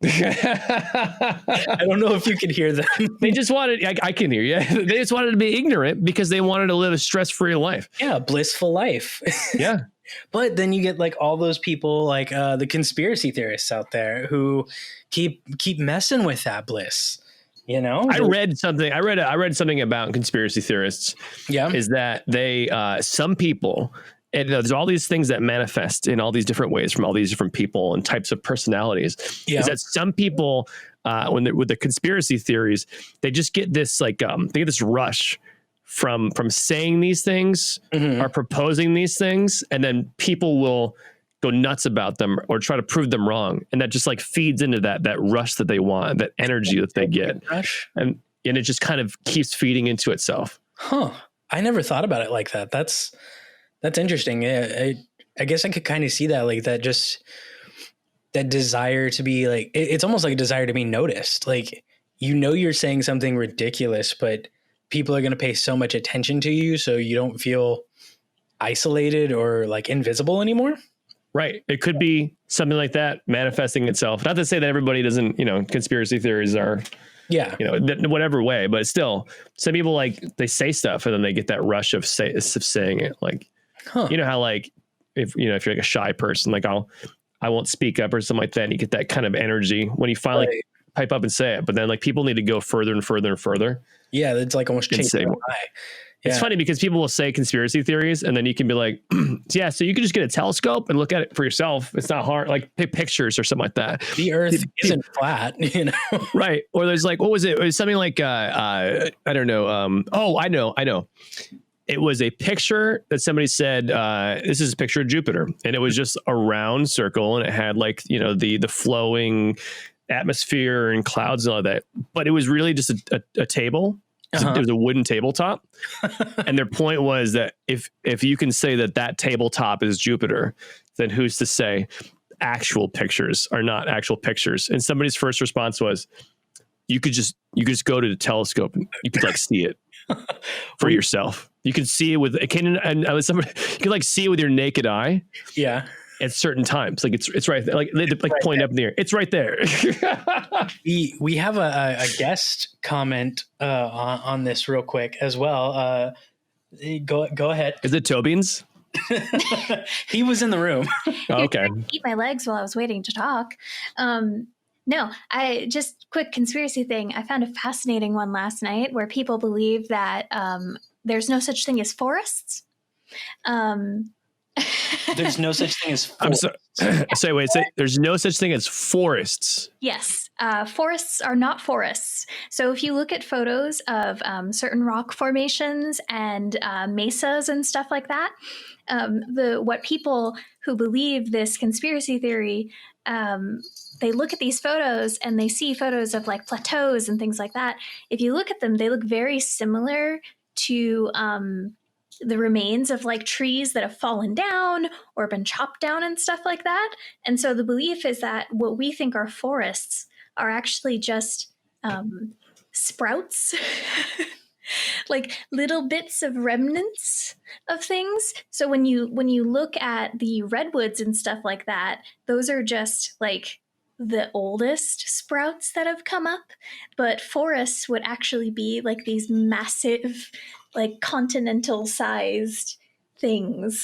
I don't know if you can hear them. They just wanted, I can hear you. They just wanted to be ignorant because they wanted to live a stress-free life. Yeah, blissful life. Yeah. But then you get like all those people like the conspiracy theorists out there who keep messing with that bliss. You know, I read something about conspiracy theorists. Yeah. Is that they, some people, and there's all these things that manifest in all these different ways from all these different people and types of personalities. Yeah. Is that some people, with the conspiracy theories, they just get this like, they get this rush from saying these things or proposing these things. And then people will go nuts about them or try to prove them wrong. And that just like feeds into that rush that they want, that energy that they get. And it just kind of keeps feeding into itself. Huh. I never thought about it like that. That's interesting. I guess I could kind of see that, like that desire to be like, it's almost like a desire to be noticed. Like, you know, you're saying something ridiculous, but people are going to pay so much attention to you, so you don't feel isolated or like invisible anymore. Right. It could be something like that manifesting itself. Not to say that everybody doesn't, conspiracy theories are, whatever way, but still, some people like they say stuff and then they get that rush of saying it. Like, you know how like if you're like a shy person, like I won't speak up or something like that, and you get that kind of energy when you finally pipe up and say it. But then like people need to go further and further and further. Yeah, it's like almost chasing. It's funny because people will say conspiracy theories and then you can be like, yeah, so you can just get a telescope and look at it for yourself. It's not hard. Like pick pictures or something like that. The earth isn't flat, Right. Or there's like, what was it? It was something like, I don't know. I know. It was a picture that somebody said, this is a picture of Jupiter. And it was just a round circle and it had like, the flowing atmosphere and clouds and all that. But it was really just a table. There was a wooden tabletop. And their point was that if you can say that tabletop is Jupiter, then who's to say actual pictures are not actual pictures? And somebody's first response was, you could just go to the telescope and you could like see it for yourself. You could see it you could like see it with your naked eye. Yeah. At certain times, like it's right there. Like they like right point there. Up in the air. It's right there. we have a guest comment on this real quick as well. Go ahead. Is it Tobin's? He was in the room. Oh, okay. Eat my legs while I was waiting to talk. No, I just quick conspiracy thing. I found a fascinating one last night where people believe that there's no such thing as forests. There's no such thing as forests. There's no such thing as forests. Yes. Forests are not forests. So if you look at photos of certain rock formations and mesas and stuff like that, what people who believe this conspiracy theory, they look at these photos and they see photos of like plateaus and things like that. If you look at them, they look very similar to the remains of like trees that have fallen down or been chopped down and stuff like that. And so the belief is that what we think are forests are actually just sprouts, like little bits of remnants of things. So when you look at the redwoods and stuff like that, those are just like the oldest sprouts that have come up, but forests would actually be like these massive, like continental sized things.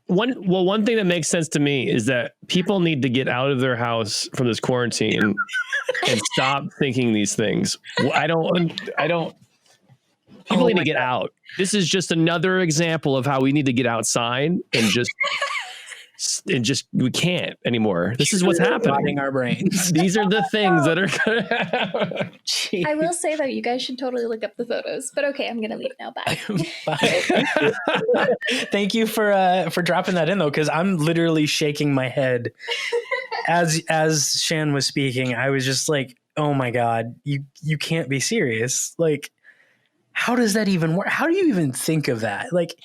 One thing that makes sense to me is that people need to get out of their house from this quarantine and stop thinking these things. I don't people need to get out. This is just another example of how we need to get outside and just we can't anymore. This is what's happening. Rotting our brains. These are the things that are gonna happen. I will say though, you guys should totally look up the photos. But okay, I'm gonna leave now. Bye. Bye. Thank you for dropping that in though, because I'm literally shaking my head as Shan was speaking. I was just like, oh my God, you can't be serious. Like, how does that even work? How do you even think of that? Like,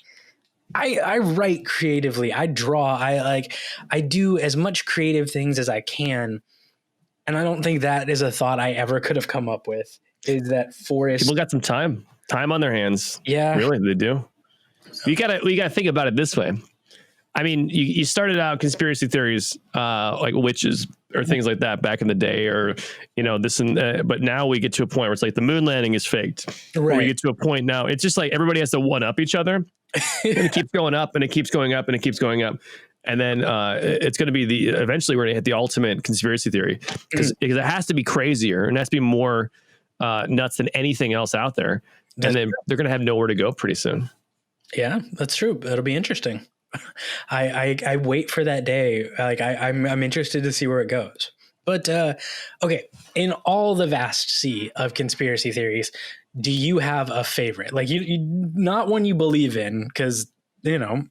I write creatively. I draw. I do as much creative things as I can. And I don't think that is a thought I ever could have come up with, is that forest. People got some time on their hands. Yeah. Really, they do. We gotta think about it this way. I mean, you started out conspiracy theories, like witches or things like that back in the day, or, this and but now we get to a point where it's like the moon landing is faked. Right. Or we get to a point now, it's just like everybody has to one up each other. And it keeps going up and it keeps going up and it keeps going up. And then it's going to be eventually we're going to hit the ultimate conspiracy theory because it has to be crazier and it has to be more nuts than anything else out there. And then they're going to have nowhere to go pretty soon. Yeah, that's true. It'll be interesting. I wait for that day. Like I'm interested to see where it goes. But okay, in all the vast sea of conspiracy theories, do you have a favorite? Like you not one you believe in, because I don't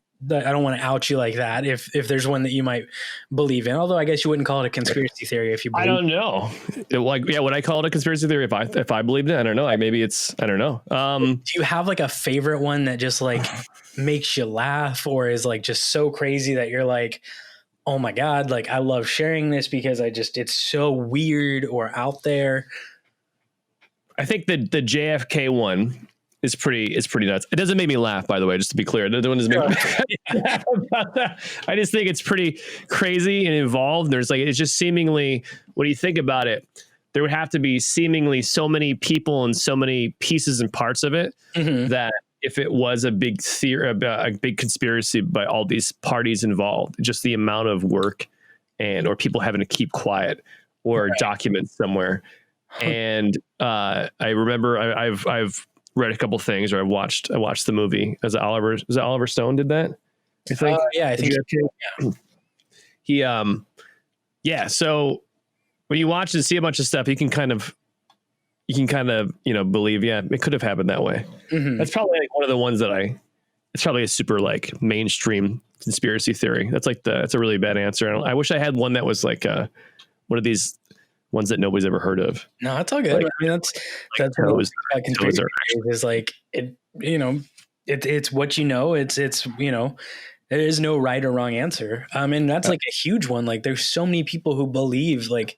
want to out you like that. If there's one that you might believe in, although I guess you wouldn't call it a conspiracy theory if you believe. I don't know. Would I call it a conspiracy theory if I believed it? I don't know. I don't know. Do you have like a favorite one that just like makes you laugh or is like just so crazy that you're like, oh my God, like I love sharing this because it's so weird or out there? I think the JFK one is pretty nuts. It doesn't make me laugh, by the way, just to be clear. The one doesn't make me laugh about that. I just think it's pretty crazy and involved. There's like, it's just seemingly, when you think about it, there would have to be seemingly so many people and so many pieces and parts of it that if it was a big theory, a big conspiracy by all these parties involved, just the amount of work or people having to keep quiet or documents somewhere. And I remember I've read a couple things, or I watched the movie. Was it Oliver Stone did that? I think. Yeah, I think he so when you watch and see a bunch of stuff, you can kind of believe, it could have happened that way. That's probably like one of the ones that it's probably a super like mainstream conspiracy theory. That's a really bad answer. I wish I had one that was like one of these ones that nobody's ever heard of. No, it's all good. Like, I mean, that's what conspiracy is like. It's what you know. It's there is no right or wrong answer. And that's like a huge one. Like, there's so many people who believe like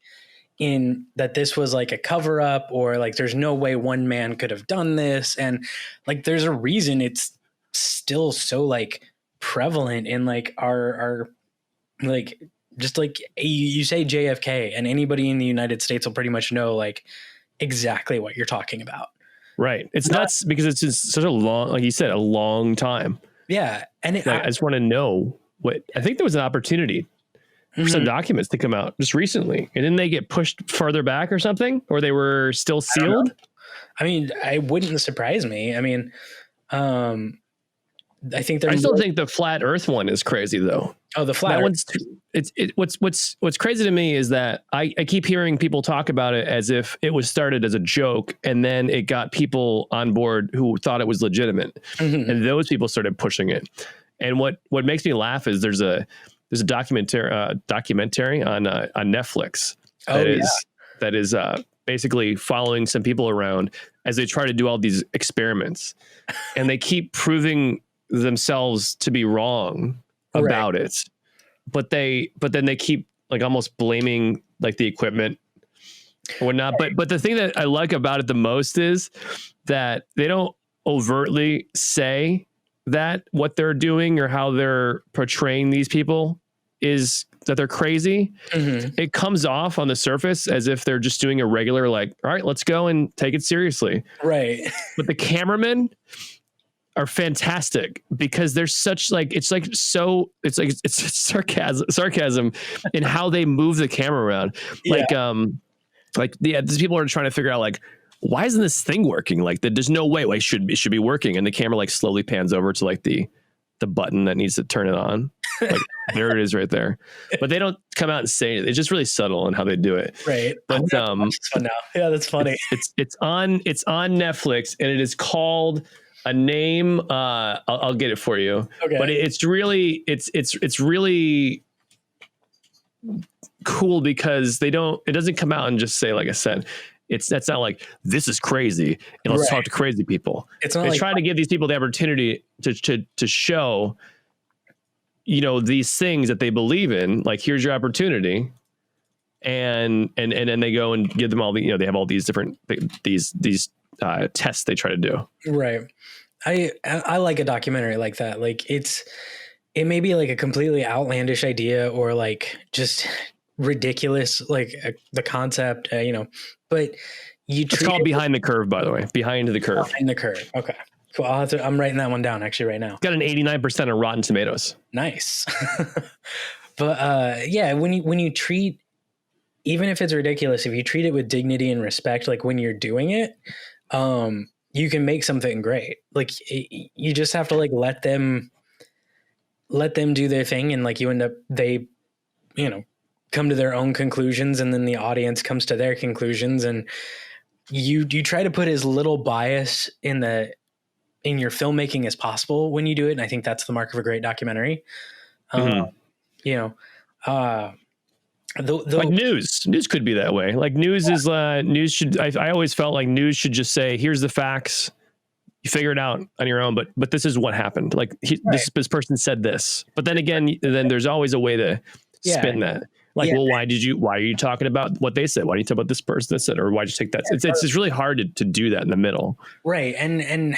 in that this was like a cover up, or like there's no way one man could have done this, and like there's a reason it's still so like prevalent in like our like. Just like you say JFK, and anybody in the United States will pretty much know like exactly what you're talking about. Right. It's nuts because it's just such a long, like you said, a long time. Yeah. And I just want to know I think there was an opportunity for some documents to come out just recently, and then they get pushed further back or something, or they were still sealed. I mean, it wouldn't surprise me. I mean, I still think the flat Earth one is crazy though. Oh, the flat Earth. What's crazy to me is that I keep hearing people talk about it as if it was started as a joke, and then it got people on board who thought it was legitimate, and those people started pushing it. And what makes me laugh is there's a documentary on Netflix that is basically following some people around as they try to do all these experiments, and they keep proving themselves to be wrong about it, but then they keep like almost blaming like the equipment or not. But the thing that I like about it the most is that they don't overtly say that what they're doing or how they're portraying these people is that they're crazy. It comes off on the surface as if they're just doing a regular, like, all right, let's go and take it seriously. Right. But the cameramen are fantastic because there's such like, it's sarcasm in how they move the camera around. These people are trying to figure out like, why isn't this thing working? Like there's no way it should be working. And the camera like slowly pans over to like the button that needs to turn it on. Like there it is right there. But they don't come out and say it. It's just really subtle in how they do it. Right. But yeah, that's funny. It's on Netflix, and it is called a name. I'll get it for you. Okay. But it's really cool because it doesn't come out and just say, like I said, that's not like, this is crazy and let's talk to crazy people. They try to give these people the opportunity to show, these things that they believe in, like, here's your opportunity. And then they go and give them all the, they have all these different, these tests they try to do. Right. I like a documentary like that. Like it may be like a completely outlandish idea or like just ridiculous, like the concept, but it's called Behind the Curve, by the way. Behind the Curve. Behind the Curve. Okay. Cool. I'm writing that one down actually right now. It's got an 89% on Rotten Tomatoes. Nice. But when you treat, even if it's ridiculous, if you treat it with dignity and respect, like when you're doing it, you can make something great. Like you just have to like let them do their thing, and like they come to their own conclusions, and then the audience comes to their conclusions, and you try to put as little bias in your filmmaking as possible when you do it. And I think that's the mark of a great documentary. Like news could be that way. Like news is news should, I always felt like news should just say, here's the facts, you figure it out on your own. But this is what happened. Like this person said this, but then again, then there's always a way to spin that. Like, well, why are you talking about what they said? Why do you talk about this person that said, or why'd you take that? It's really hard to do that in the middle. Right. And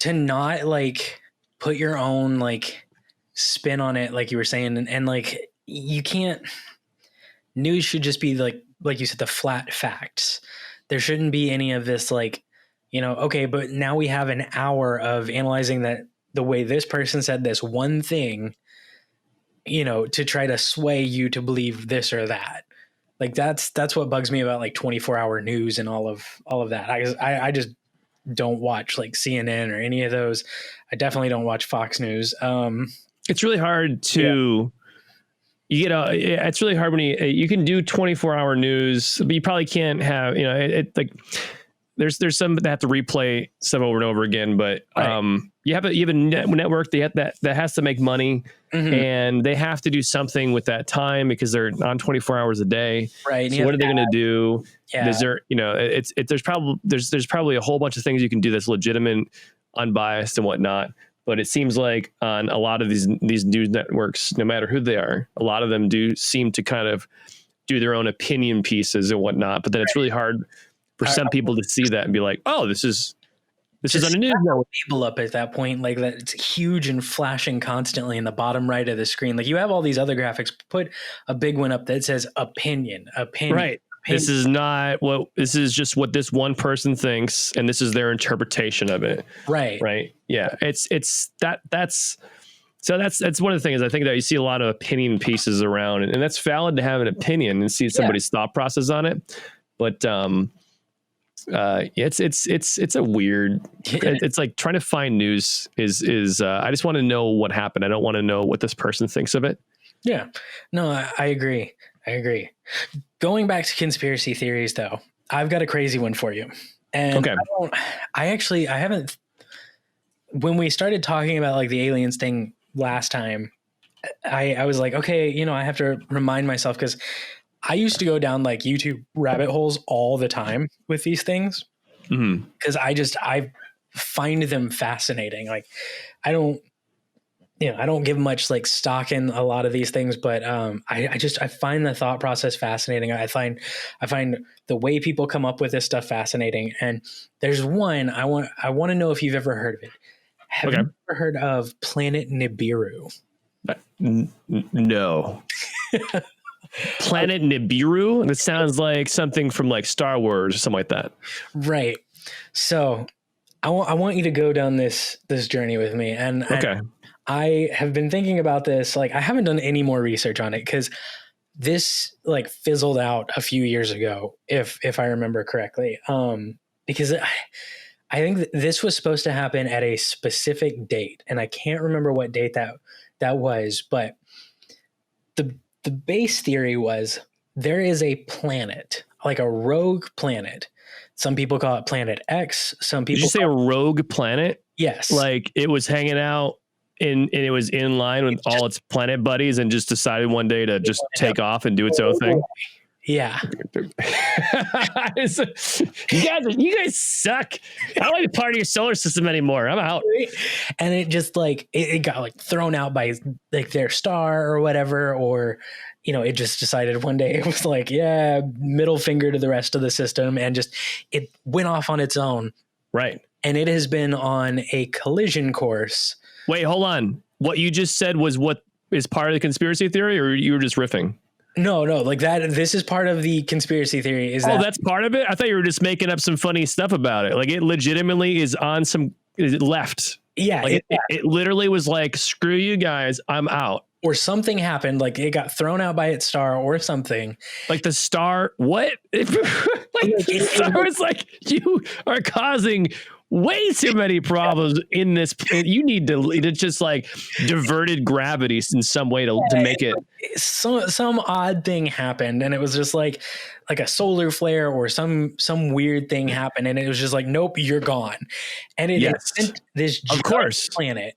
to not like put your own like spin on it, like you were saying, and like you can't, news should just be like you said, the flat facts. There shouldn't be any of this like, okay, but now we have an hour of analyzing that the way this person said this one thing, to try to sway you to believe this or that. Like that's what bugs me about like 24-hour news and all of that. I just don't watch like CNN or any of those. I definitely don't watch Fox News. It's really hard to, it's really hard when you can do 24-hour news, but you probably can't have, like there's some that have to replay some over and over again, but right. You have a network that has to make money, and they have to do something with that time because they're on 24 hours a day. Right. So what are they going to do? Yeah. Is there, there's probably a whole bunch of things you can do that's legitimate, unbiased and whatnot. But it seems like on a lot of these news networks, no matter who they are, a lot of them do seem to kind of do their own opinion pieces and whatnot. But then it's really hard for some people to see that and be like, oh, this is on a news network. Label up at that point, like that it's huge and flashing constantly in the bottom right of the screen. Like you have all these other graphics, put a big one up that says opinion. Right. This is just what this one person thinks, and this is their interpretation of it. Right. Right. Yeah. That's one of the things I think that you see a lot of opinion pieces around, and that's valid to have an opinion and see somebody's thought process on it. But, it's a weird, it's like trying to find news is I just want to know what happened. I don't want to know what this person thinks of it. Yeah, no, I agree. Going back to conspiracy theories though, I've got a crazy one for you. And okay. I haven't, when we started talking about like the aliens thing last time, I was like, okay, I have to remind myself, because I used to go down like YouTube rabbit holes all the time with these things, because I find them fascinating. Like I don't give much like stock in a lot of these things, but I find the thought process fascinating. I find the way people come up with this stuff fascinating. And there's one I want to know if you've ever heard of it. Have you ever heard of Planet Nibiru? No. Planet Nibiru? That sounds like something from like Star Wars or something like that. Right. So I want you to go down this journey with me. And I have been thinking about this. Like I haven't done any more research on it because this like fizzled out a few years ago, if I remember correctly. Because I think this was supposed to happen at a specific date, and I can't remember what date that was, but the base theory was there is a planet, like a rogue planet. Some people call it Planet X. Some people. Did you say a rogue planet? Yes. Like it was hanging out and it was in line with all its planet buddies and just decided one day to just take off and do its own thing. Yeah. You guys suck. I don't want to be part of your solar system anymore. I'm out. And it just like it got like thrown out by like their star or whatever, or it just decided one day it was like, yeah, middle finger to the rest of the system, and just it went off on its own. Right. And it has been on a collision course. Wait, hold on. What you just said was what is part of the conspiracy theory, or you were just riffing? No, like that. This is part of the conspiracy theory. That's part of it? I thought you were just making up some funny stuff about it. Like it legitimately is on it left. Yeah. Like it literally was like, screw you guys, I'm out. Or something happened. Like it got thrown out by its star or something. Like the star, what? The star was like, you are causing way too many problems in this. You need to just like diverted gravity in some way to make it. Some odd thing happened, and it was just like a solar flare or some weird thing happened, and it was just like, nope, you're gone. And it sent this planet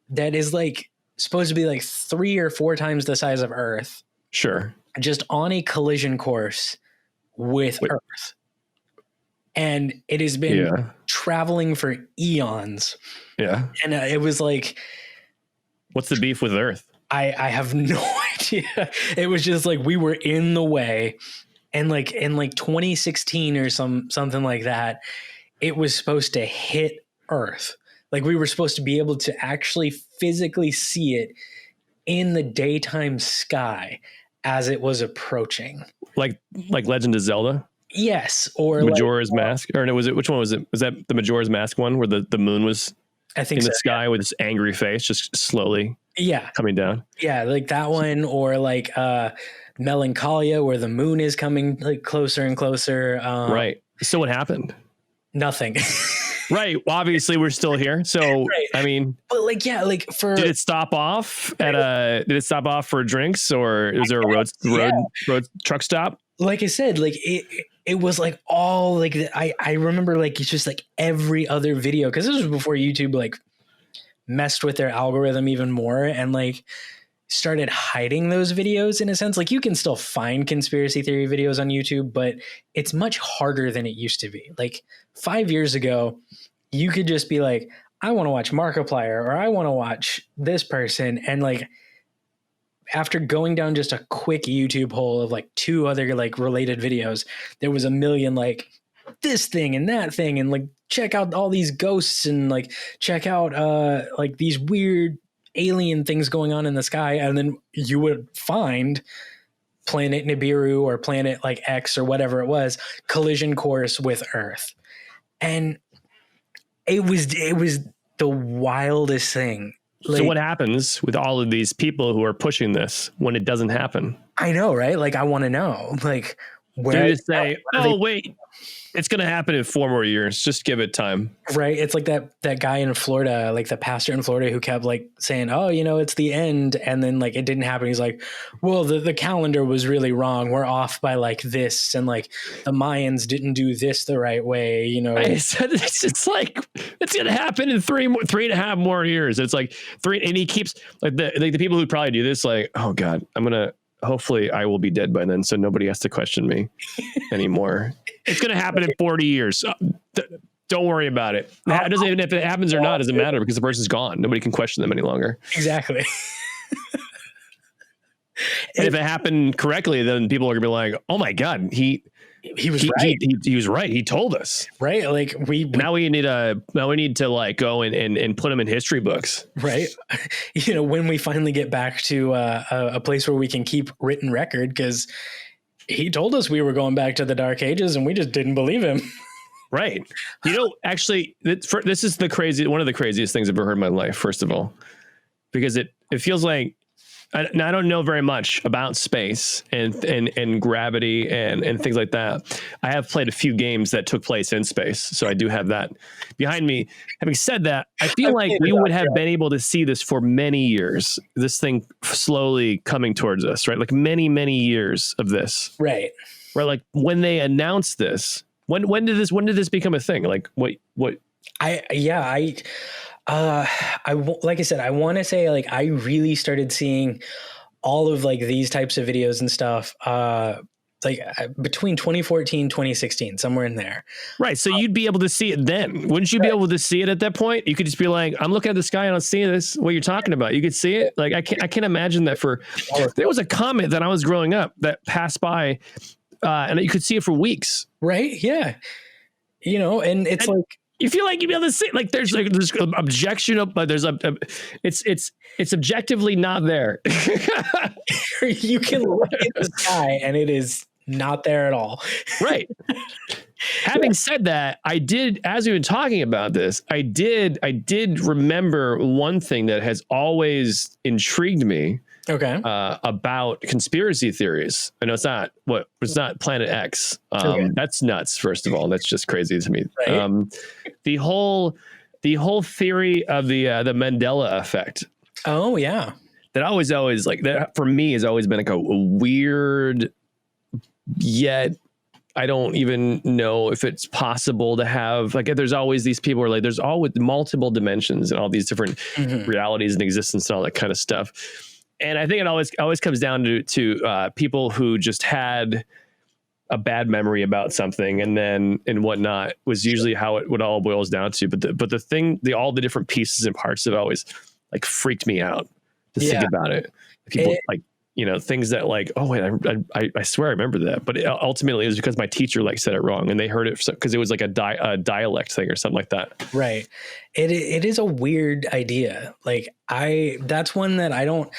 that is like supposed to be like 3 or 4 times the size of Earth. Sure. Just on a collision course with Earth. And it has been traveling for eons. Yeah. And it was like, what's the beef with Earth? I have no Yeah, it was just like we were in the way, and like in like 2016 or something like that, it was supposed to hit Earth. Like we were supposed to be able to actually physically see it in the daytime sky as it was approaching. Like Legend of Zelda? Yes, or Majora's Mask, or no? Was it, which one was it? Was that the Majora's Mask one where the moon was? I think in the sky with this angry face, just slowly, coming down. Yeah, like that one, or like Melancholia, where the moon is coming like closer and closer. Right. So what happened? Nothing. Right. Well, obviously, we're still here. So I mean, but like, yeah, like did it stop off at Did it stop off for drinks, or was there a road truck stop? Like I said, like it was like all like I remember like it's just like every other video, because this was before YouTube like messed with their algorithm even more and like started hiding those videos in a sense. Like you can still find conspiracy theory videos on YouTube, but it's much harder than it used to be. Like 5 years ago, you could just be like, I want to watch Markiplier, or I want to watch this person, and like after going down just a quick YouTube hole of like 2 other like related videos, there was a million like this thing and that thing, and like check out all these ghosts, and like check out like these weird alien things going on in the sky. And then you would find Planet Nibiru or Planet like X or whatever it was, collision course with Earth. And it was the wildest thing. Like, so what happens with all of these people who are pushing this when it doesn't happen? I know, right? Like, I want to know, like, where do you just say, oh, wait, it's going to happen in 4 more years. Just give it time. Right. It's like that guy in Florida, like the pastor in Florida who kept like saying, oh, you know, it's the end. And then like it didn't happen. He's like, well, the calendar was really wrong. We're off by like this. And like the Mayans didn't do this the right way. You know, it's like, it's going to happen in 3.5 more years. It's like 3. And he keeps like the people who probably do this, like, oh God, hopefully I will be dead by then, so nobody has to question me anymore. It's going to happen in 40 years. Don't worry about it. It doesn't even, if it happens or not, doesn't matter, because the person's gone. Nobody can question them any longer. Exactly. And if it happened correctly, then people are gonna be like, "Oh my God, he was right. He was right. He told us." Right. Like now we need to like go and put him in history books. Right. You know, when we finally get back to a place where we can keep written record, because he told us we were going back to the Dark Ages and we just didn't believe him. Right. You know, actually, this is one of the craziest things I've ever heard in my life, first of all, because it feels like, I don't know very much about space and gravity and things like that. I have played a few games that took place in space, so I do have that behind me. Having said that, I feel like we would have been able to see this for many years, this thing slowly coming towards us, right? Like many, many years of this. Right. Right. Like when they announced this, when did this become a thing? Like what? Like I said, I want to say like I really started seeing all of like these types of videos and stuff between 2014, 2016, somewhere in there. Right. So you'd be able to see it then. Wouldn't you be able to see it at that point? You could just be like, I'm looking at the sky and I'm seeing this, what you're talking about. You could see it. Like I can't imagine that there was a comet that I was growing up that passed by and you could see it for weeks. Right. Yeah. You know, and it's like, you feel like you'd be able to see, like there's objection, but there's it's objectively not there. You can look at the sky and it is not there at all. Right. Having said that, I did, as we were talking about this, I did remember one thing that has always intrigued me. Okay. About conspiracy theories. I know it's not Planet X. That's nuts. First of all, that's just crazy to me. Right. The whole theory of the Mandela effect. Oh yeah. That always like that for me has always been like a weird, yet I don't even know if it's possible to have, like, there's always these people who are like, there's always multiple dimensions and all these different realities and existence and all that kind of stuff. And I think it always comes down to people who just had a bad memory about something and whatnot was usually how it all boils down to. But the thing, all the different pieces and parts have always like freaked me out to think about it. People like things that like, oh wait, I swear I remember that, but ultimately it was because my teacher like said it wrong and they heard it because it was like a dialect thing or something like that. Right. It is a weird idea. Like that's one that I don't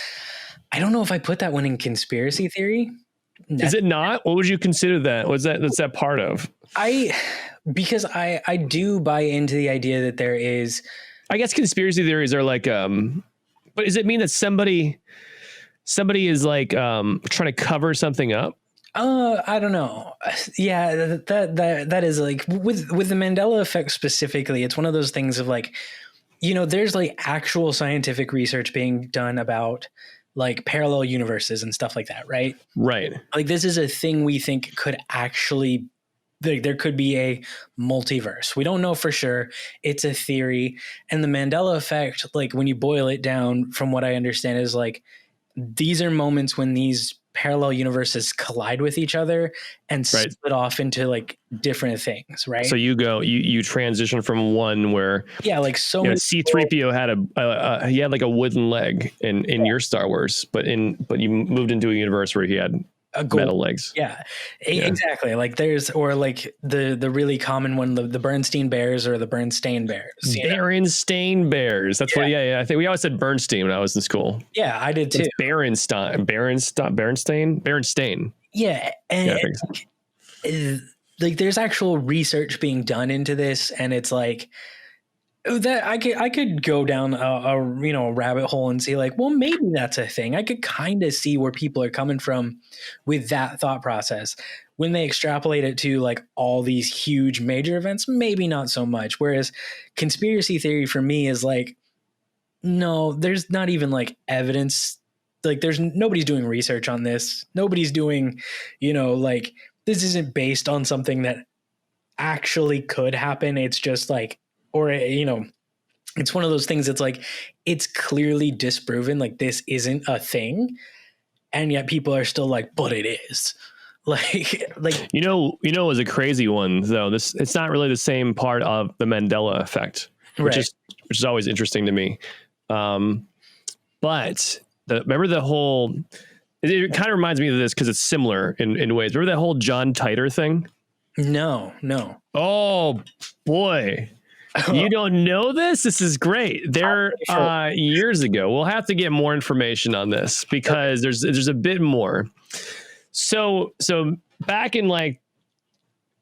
know if I put that one in conspiracy theory. Is it not? What would you consider that? What's that part of? Because I do buy into the idea that there is, I guess conspiracy theories are like, but does it mean that somebody is like trying to cover something up? I don't know. Yeah, that is like with the Mandela effect specifically, it's one of those things of like, there's like actual scientific research being done about like parallel universes and stuff like that, right? Right. Like this is a thing we think could actually, there could be a multiverse. We don't know for sure. It's a theory. And the Mandela effect, like when you boil it down, from what I understand, is like these are moments when these parallel universes collide with each other and split off into like different things, right? So you transition from one where like C-3PO had he had like a wooden leg in your Star Wars, but you moved into a universe where he had metal legs. Yeah, exactly. Like or like the really common one, the Bernstein Bears or the Bernstein Bears. Berenstain Bears. That's what. Yeah. I think we always said Bernstein when I was in school. Yeah, I did too. It's Berenstain. Yeah, and like there's actual research being done into this, and it's like that I could go down a rabbit hole and see like, well, maybe that's a thing. I could kind of see where people are coming from with that thought process. When they extrapolate it to like all these huge major events, maybe not so much. Whereas conspiracy theory for me is like, no, there's not even like evidence. Like nobody's doing research on this. Nobody's doing, like this isn't based on something that actually could happen. It's just like, or, it's one of those things that's like, it's clearly disproven. Like this isn't a thing. And yet people are still like, but it is. Like, it was a crazy one though. It's not really the same part of the Mandela effect, which is always interesting to me. But remember the whole, it kind of reminds me of this because it's similar in ways. Remember that whole John Titor thing? No. Oh boy. You don't know this? This is great. Years ago, we'll have to get more information on this because there's a bit more. So back in like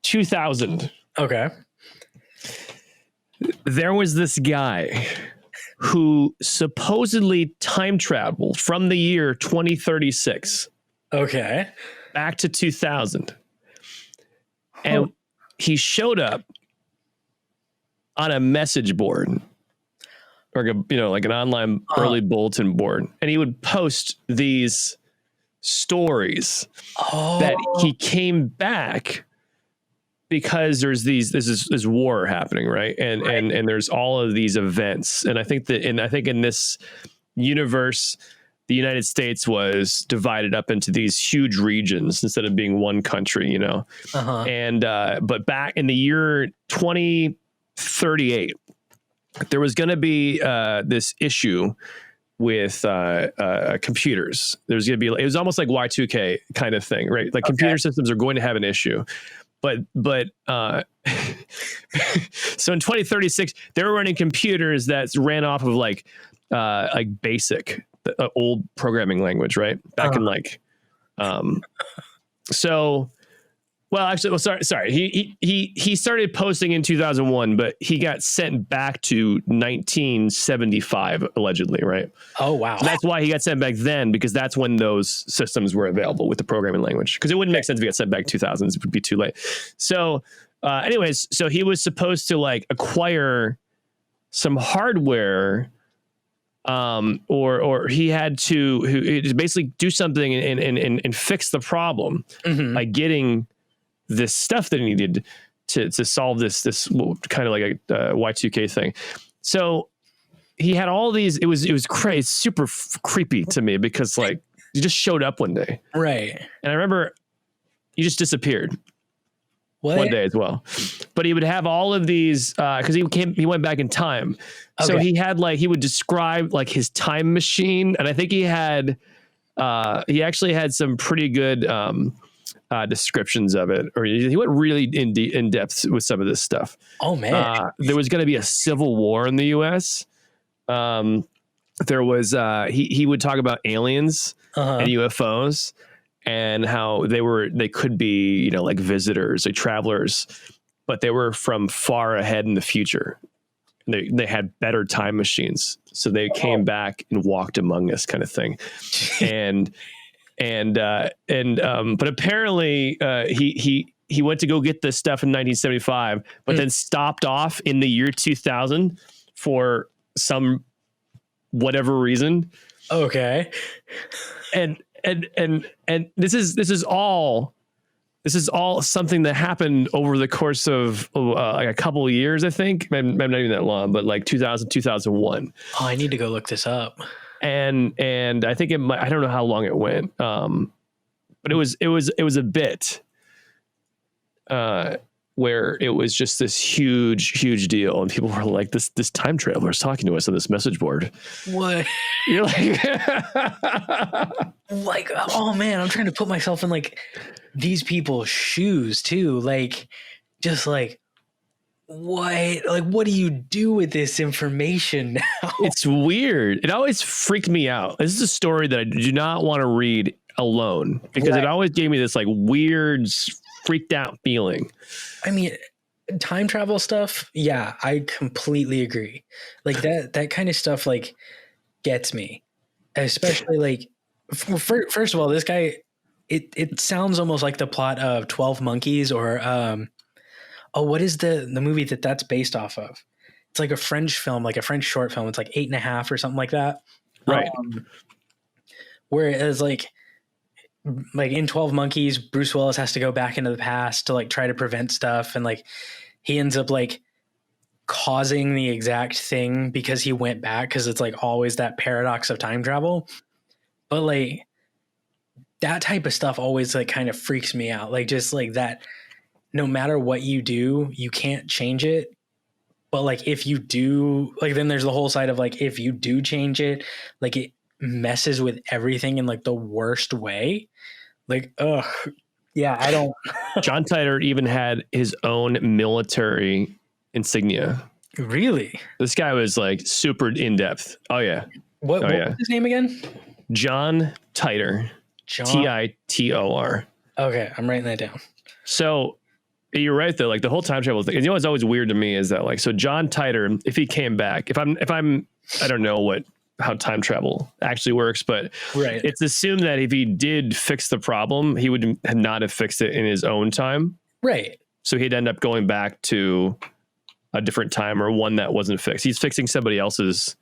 2000, okay, there was this guy who supposedly time traveled from the year 2036, okay, back to 2000, and he showed up on a message board, or like an online early bulletin board, and he would post these stories that he came back because there's this war happening, right? And there's all of these events, and I think in this universe, the United States was divided up into these huge regions instead of being one country, and but back in the year 2038, there was going to be this issue with computers. There's going to be, it was almost like Y2K kind of thing, right? Like computer systems are going to have an issue, but so in 2036, they were running computers that ran off of like BASIC, the old programming language, right? Back in like, so. Well, actually, sorry. He started posting in 2001, but he got sent back to 1975 allegedly, right? Oh wow! So that's why he got sent back then, because that's when those systems were available with the programming language. Because it wouldn't make sense if he got sent back in 2000s; it would be too late. So, anyways, so he was supposed to like acquire some hardware, or he had to basically do something and fix the problem by getting this stuff that he needed to solve this kind of like a Y2K thing. So he had all these, it was crazy, super creepy to me, because like you just showed up one day. Right. And I remember you just disappeared one day as well. But he would have all of these, cause he went back in time. Okay. So he had like, he would describe like his time machine. And I think he had he actually had some pretty good descriptions of it, or he went really in depth with some of this stuff. Oh man, there was going to be a civil war in the U.S. There was he would talk about aliens and UFOs and how they could be, like visitors, like travelers, but they were from far ahead in the future. They had better time machines, so they came back and walked among us, kind of thing. But apparently he went to go get this stuff in 1975, but then stopped off in the year 2000 for some whatever reason. Okay. And this is all something that happened over the course of like a couple of years, I think. Maybe not even that long, but like 2000, 2001. Oh, I need to go look this up. And I think I don't know how long it went. But it was a bit where it was just this huge deal, and people were like, this time traveler is talking to us on this message board. What? You're like, oh man, I'm trying to put myself in like these people's shoes too. Like, just like, what do you do with this information now? It's weird. It always freaked me out. This is a story that I do not want to read alone, because it always gave me this like weird, freaked out feeling. I mean, time travel stuff, yeah, I completely agree. Like that kind of stuff like gets me, especially like first of all, this guy, it sounds almost like the plot of 12 Monkeys or what is the movie that's based off of? It's like a French film, like a French short film. It's like 8.5 or something like that. Right. Where it is like in 12 Monkeys, Bruce Willis has to go back into the past to like try to prevent stuff. And like, he ends up like causing the exact thing because he went back. Cause it's like always that paradox of time travel. But like that type of stuff always like kind of freaks me out. Like just like that, no matter what you do, you can't change it. But like, if you do, like, then there's the whole side of like, if you do change it, like it messes with everything in like the worst way. Like, ugh. Yeah, I don't. John Titor even had his own military insignia. Really? This guy was like super in depth. Oh yeah. What was his name again? John Titor. Titor. Okay, I'm writing that down. So you're right though. Like the whole time travel thing. You know what's always weird to me is that like, so John Titor, if he came back, if I'm, I don't know how time travel actually works, but it's assumed that if he did fix the problem, he would not have fixed it in his own time. Right. So he'd end up going back to a different time or one that wasn't fixed. He's fixing somebody else's.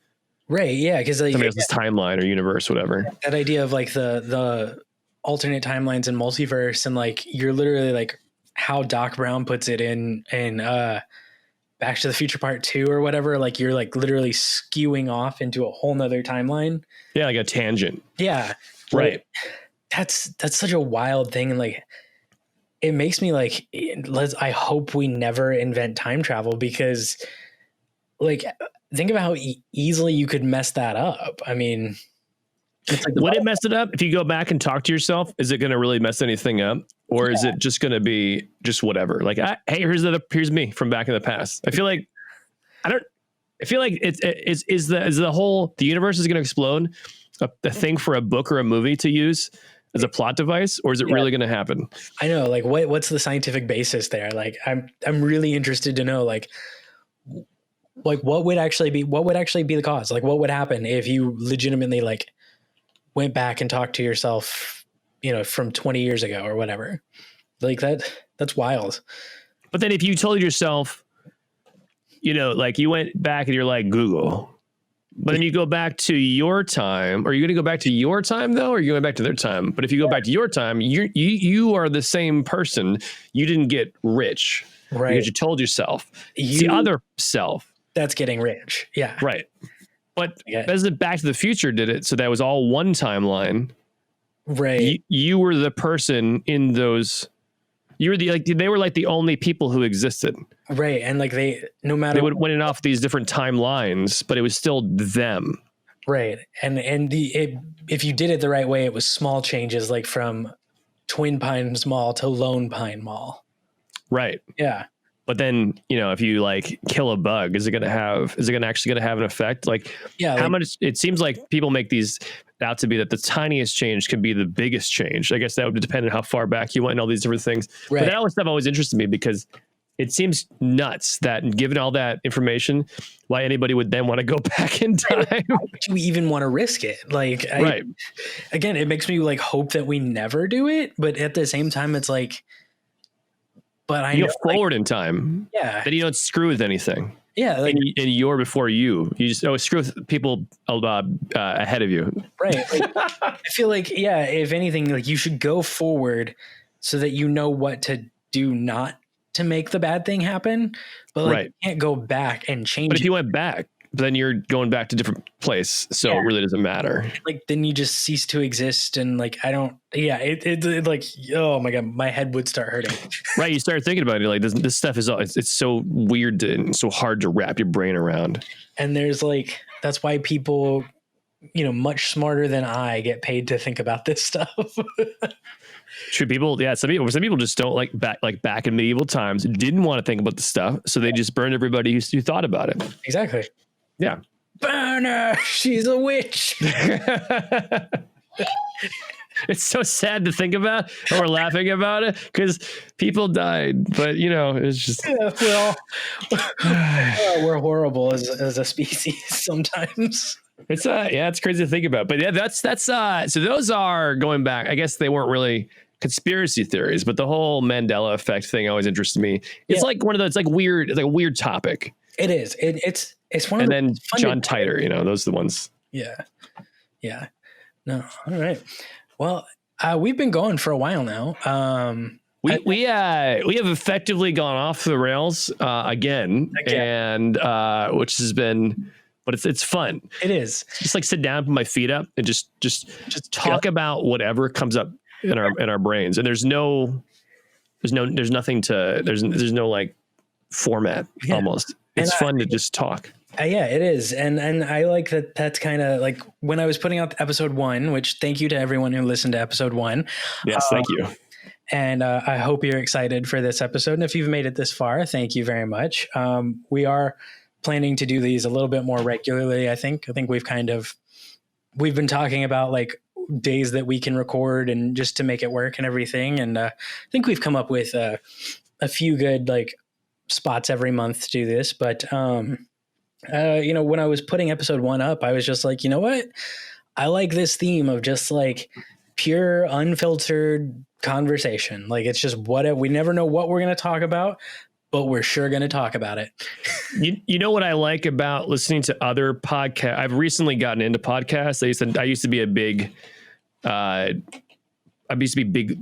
Right. Yeah. Because like, somebody else's timeline or universe, whatever. That idea of like the alternate timelines and multiverse, and like you're literally like how Doc Brown puts it in Back to the Future Part 2 or whatever, like you're like literally skewing off into a whole nother timeline. Yeah, like a tangent. Yeah. Right. That's such a wild thing. And like, it makes me like, I hope we never invent time travel, because like, think of how easily you could mess that up. I mean, it's like would it mess it up if you go back and talk to yourself? Is it going to really mess anything up? Or is it just going to be just whatever? Like, hey, here's me from back in the past. I feel like it's the whole, the universe is going to explode a thing for a book or a movie to use as a plot device, or is it really going to happen? I know, like what's the scientific basis there? Like, I'm really interested to know, like what would actually be the cause? Like, what would happen if you legitimately like went back and talked to yourself, from 20 years ago or whatever? Like that's wild. But then if you told yourself, like you went back and you're like Google, but then you go back to your time, are you going to go back to your time though? Or are you going back to their time? But if you go back to your time, you are the same person. You didn't get rich, right? Because you told yourself. It's the other self that's getting rich. Yeah. Right. But as the Back to the Future did it, so that was all one timeline. Right. You were the person in those. You were they were like the only people who existed. Right. And like they went off these different timelines, but it was still them. Right. And if you did it the right way, it was small changes, like from Twin Pines Mall to Lone Pine Mall. Right. Yeah. But then, if you like kill a bug, is it actually going to have an effect? Like, yeah, how much? It seems like people make these out to be that the tiniest change can be the biggest change. I guess that would depend on how far back you went and all these different things. Right. But that always stuff always interested me, because it seems nuts that, given all that information, why anybody would then want to go back in time. Why would you even want to risk it? Like, right. Again, it makes me like hope that we never do it. But at the same time, it's like, but I you know, go forward in time. Yeah. Then you don't screw with anything. Yeah. Like, and you're before you. You just screw with people ahead of you. Right. Like, I feel like, yeah, if anything, like you should go forward so that you know what to do not to make the bad thing happen. But like, you can't go back and change. But if you went back, then you're going back to a different place. So it really doesn't matter. Like, then you just cease to exist. And like, it like, oh my God, my head would start hurting. Right. You start thinking about it. Like this stuff is, it's so weird and so hard to wrap your brain around. And there's like, that's why people, much smarter than I get paid to think about this stuff. True. Some people just don't like back in medieval times, didn't want to think about the stuff. So they just burned everybody who thought about it. Exactly. Yeah. Burn her. She's a witch. It's so sad to think about. We're laughing about it because people died, but it's just we're horrible as a species sometimes. It's crazy to think about. But yeah, that's so those are going back. I guess they weren't really conspiracy theories, but the whole Mandela effect thing always interested me. It's like one of those weird. It's like a weird topic. It is. It's one of the. And then John Titor. Those are the ones. Yeah. Yeah. No. All right. Well, we've been going for a while now. We have effectively gone off the rails again, and which has been, but it's fun. It is just like sit down, put my feet up, and just talk about whatever comes up in our brains. And there's no like format almost. It's fun to just talk. Yeah, it is. And I like that. That's kind of like when I was putting out episode 1, which thank you to everyone who listened to episode 1. Yes. Thank you. And I hope you're excited for this episode. And if you've made it this far, thank you very much. We are planning to do these a little bit more regularly. I think we've been talking about like days that we can record and just to make it work and everything. And I think we've come up with a few good like spots every month to do this. But, when I was putting episode 1 up, I was just like, you know what? I like this theme of just like pure unfiltered conversation. Like it's just we never know what we're going to talk about, but we're sure going to talk about it. You know what I like about listening to other podcasts? I've recently gotten into podcasts. I used to be a big,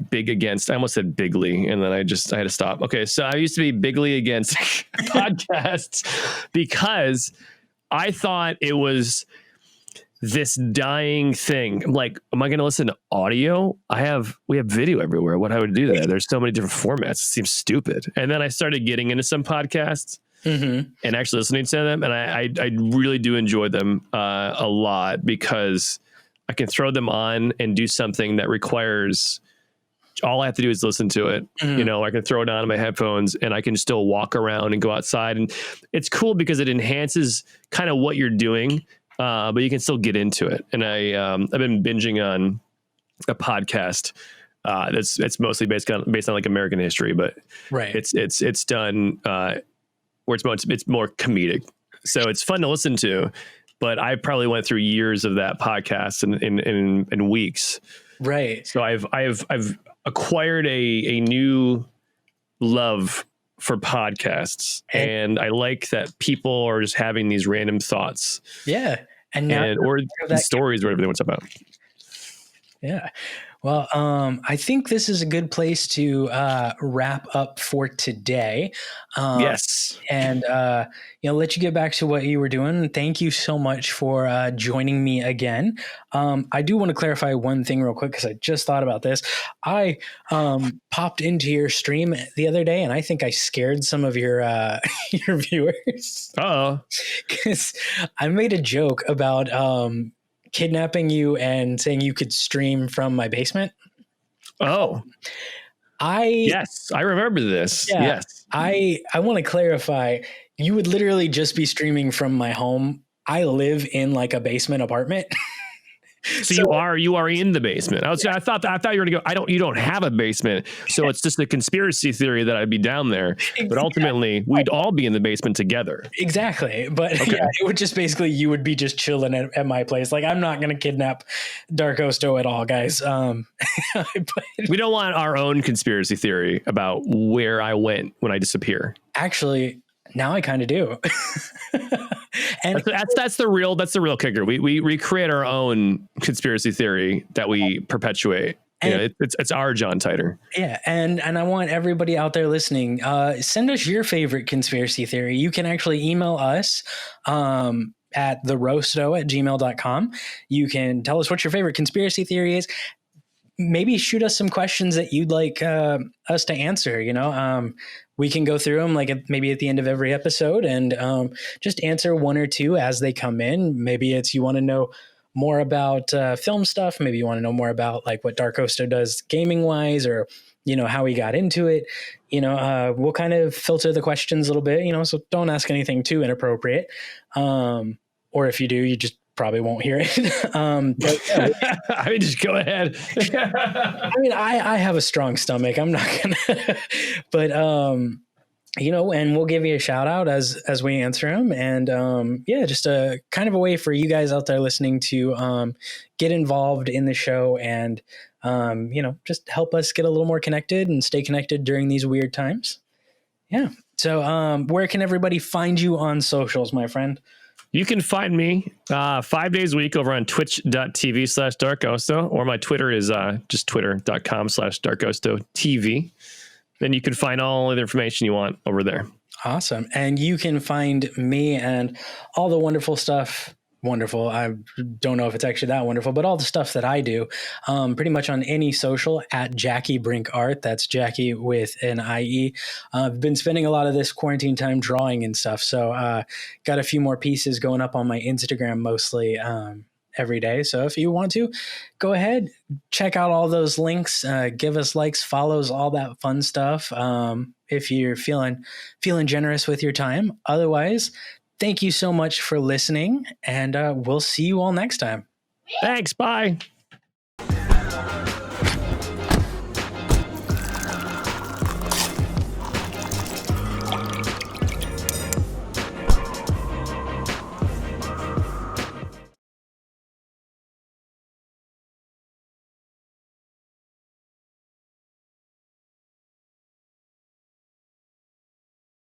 big against, I almost said bigly, and then I had to stop. Okay. So I used to be bigly against podcasts because I thought it was this dying thing. I'm like, am I going to listen to audio? We have video everywhere. What I would do there? There's so many different formats. It seems stupid. And then I started getting into some podcasts and actually listening to them. And I really do enjoy them a lot because I can throw them on and do something that requires all I have to do is listen to it. I can throw it on in my headphones and I can still walk around and go outside. And it's cool because it enhances kind of what you're doing. But you can still get into it. And I've been binging on a podcast that's mostly based on like American history, but it's done where it's more comedic. So it's fun to listen to. But I probably went through years of that podcast in weeks. Right. So I've acquired a new love for podcasts, and I like that people are just having these random thoughts. Yeah. Or stories, whatever they want to talk about. Yeah. Well, I think this is a good place to wrap up for today. Yes. And let you get back to what you were doing. Thank you so much for joining me again. I do want to clarify one thing real quick because I just thought about this. I popped into your stream the other day, and I think I scared some of your your viewers. Oh, because I made a joke about kidnapping you and saying you could stream from my basement. Oh, yes, I remember this. Yeah, yes. I want to clarify. You would literally just be streaming from my home. I live in like a basement apartment. So you are in the basement. I thought you were gonna go. You don't have a basement, so it's just a conspiracy theory that I'd be down there. But ultimately, we'd all be in the basement together. Exactly. But yeah, it would just basically you would be just chilling at my place. Like I'm not gonna kidnap Darkosto at all, guys. We don't want our own conspiracy theory about where I went when I disappear. Actually, now I kind of do. And that's the real kicker. We recreate our own conspiracy theory that we perpetuate. It's our John Titor. Yeah, and I want everybody out there listening, send us your favorite conspiracy theory. You can actually email us at theroasto@gmail.com. You can tell us what your favorite conspiracy theory is. Maybe shoot us some questions that you'd like us to answer. We can go through them maybe at the end of every episode and just answer one or two as they come in. Maybe it's you want to know more about film stuff. Maybe you want to know more about like what Darkosto does gaming wise, or how he got into it. We'll kind of filter the questions a little bit. So don't ask anything too inappropriate. Or if you do, you just probably won't hear it. But, I mean, just go ahead. I mean, I have a strong stomach. I'm not gonna, but and we'll give you a shout out as we answer them. And just a kind of a way for you guys out there listening to get involved in the show and just help us get a little more connected and stay connected during these weird times. Yeah. So where can everybody find you on socials, my friend? You can find me 5 days a week over on twitch.tv/Darkosto, or my Twitter is just twitter.com/DarkostoTV. Then you can find all the information you want over there. Awesome. And you can find me and all the wonderful stuff. Wonderful. I don't know if it's actually that wonderful, but all the stuff that I do pretty much on any social at Jackie Brink Art. That's Jackie with an IE. I've been spending a lot of this quarantine time drawing and stuff. So got a few more pieces going up on my Instagram mostly every day. So if you want to, go ahead, check out all those links, give us likes, follows, all that fun stuff. If you're feeling generous with your time. Otherwise, thank you so much for listening, and we'll see you all next time. Thanks. Bye.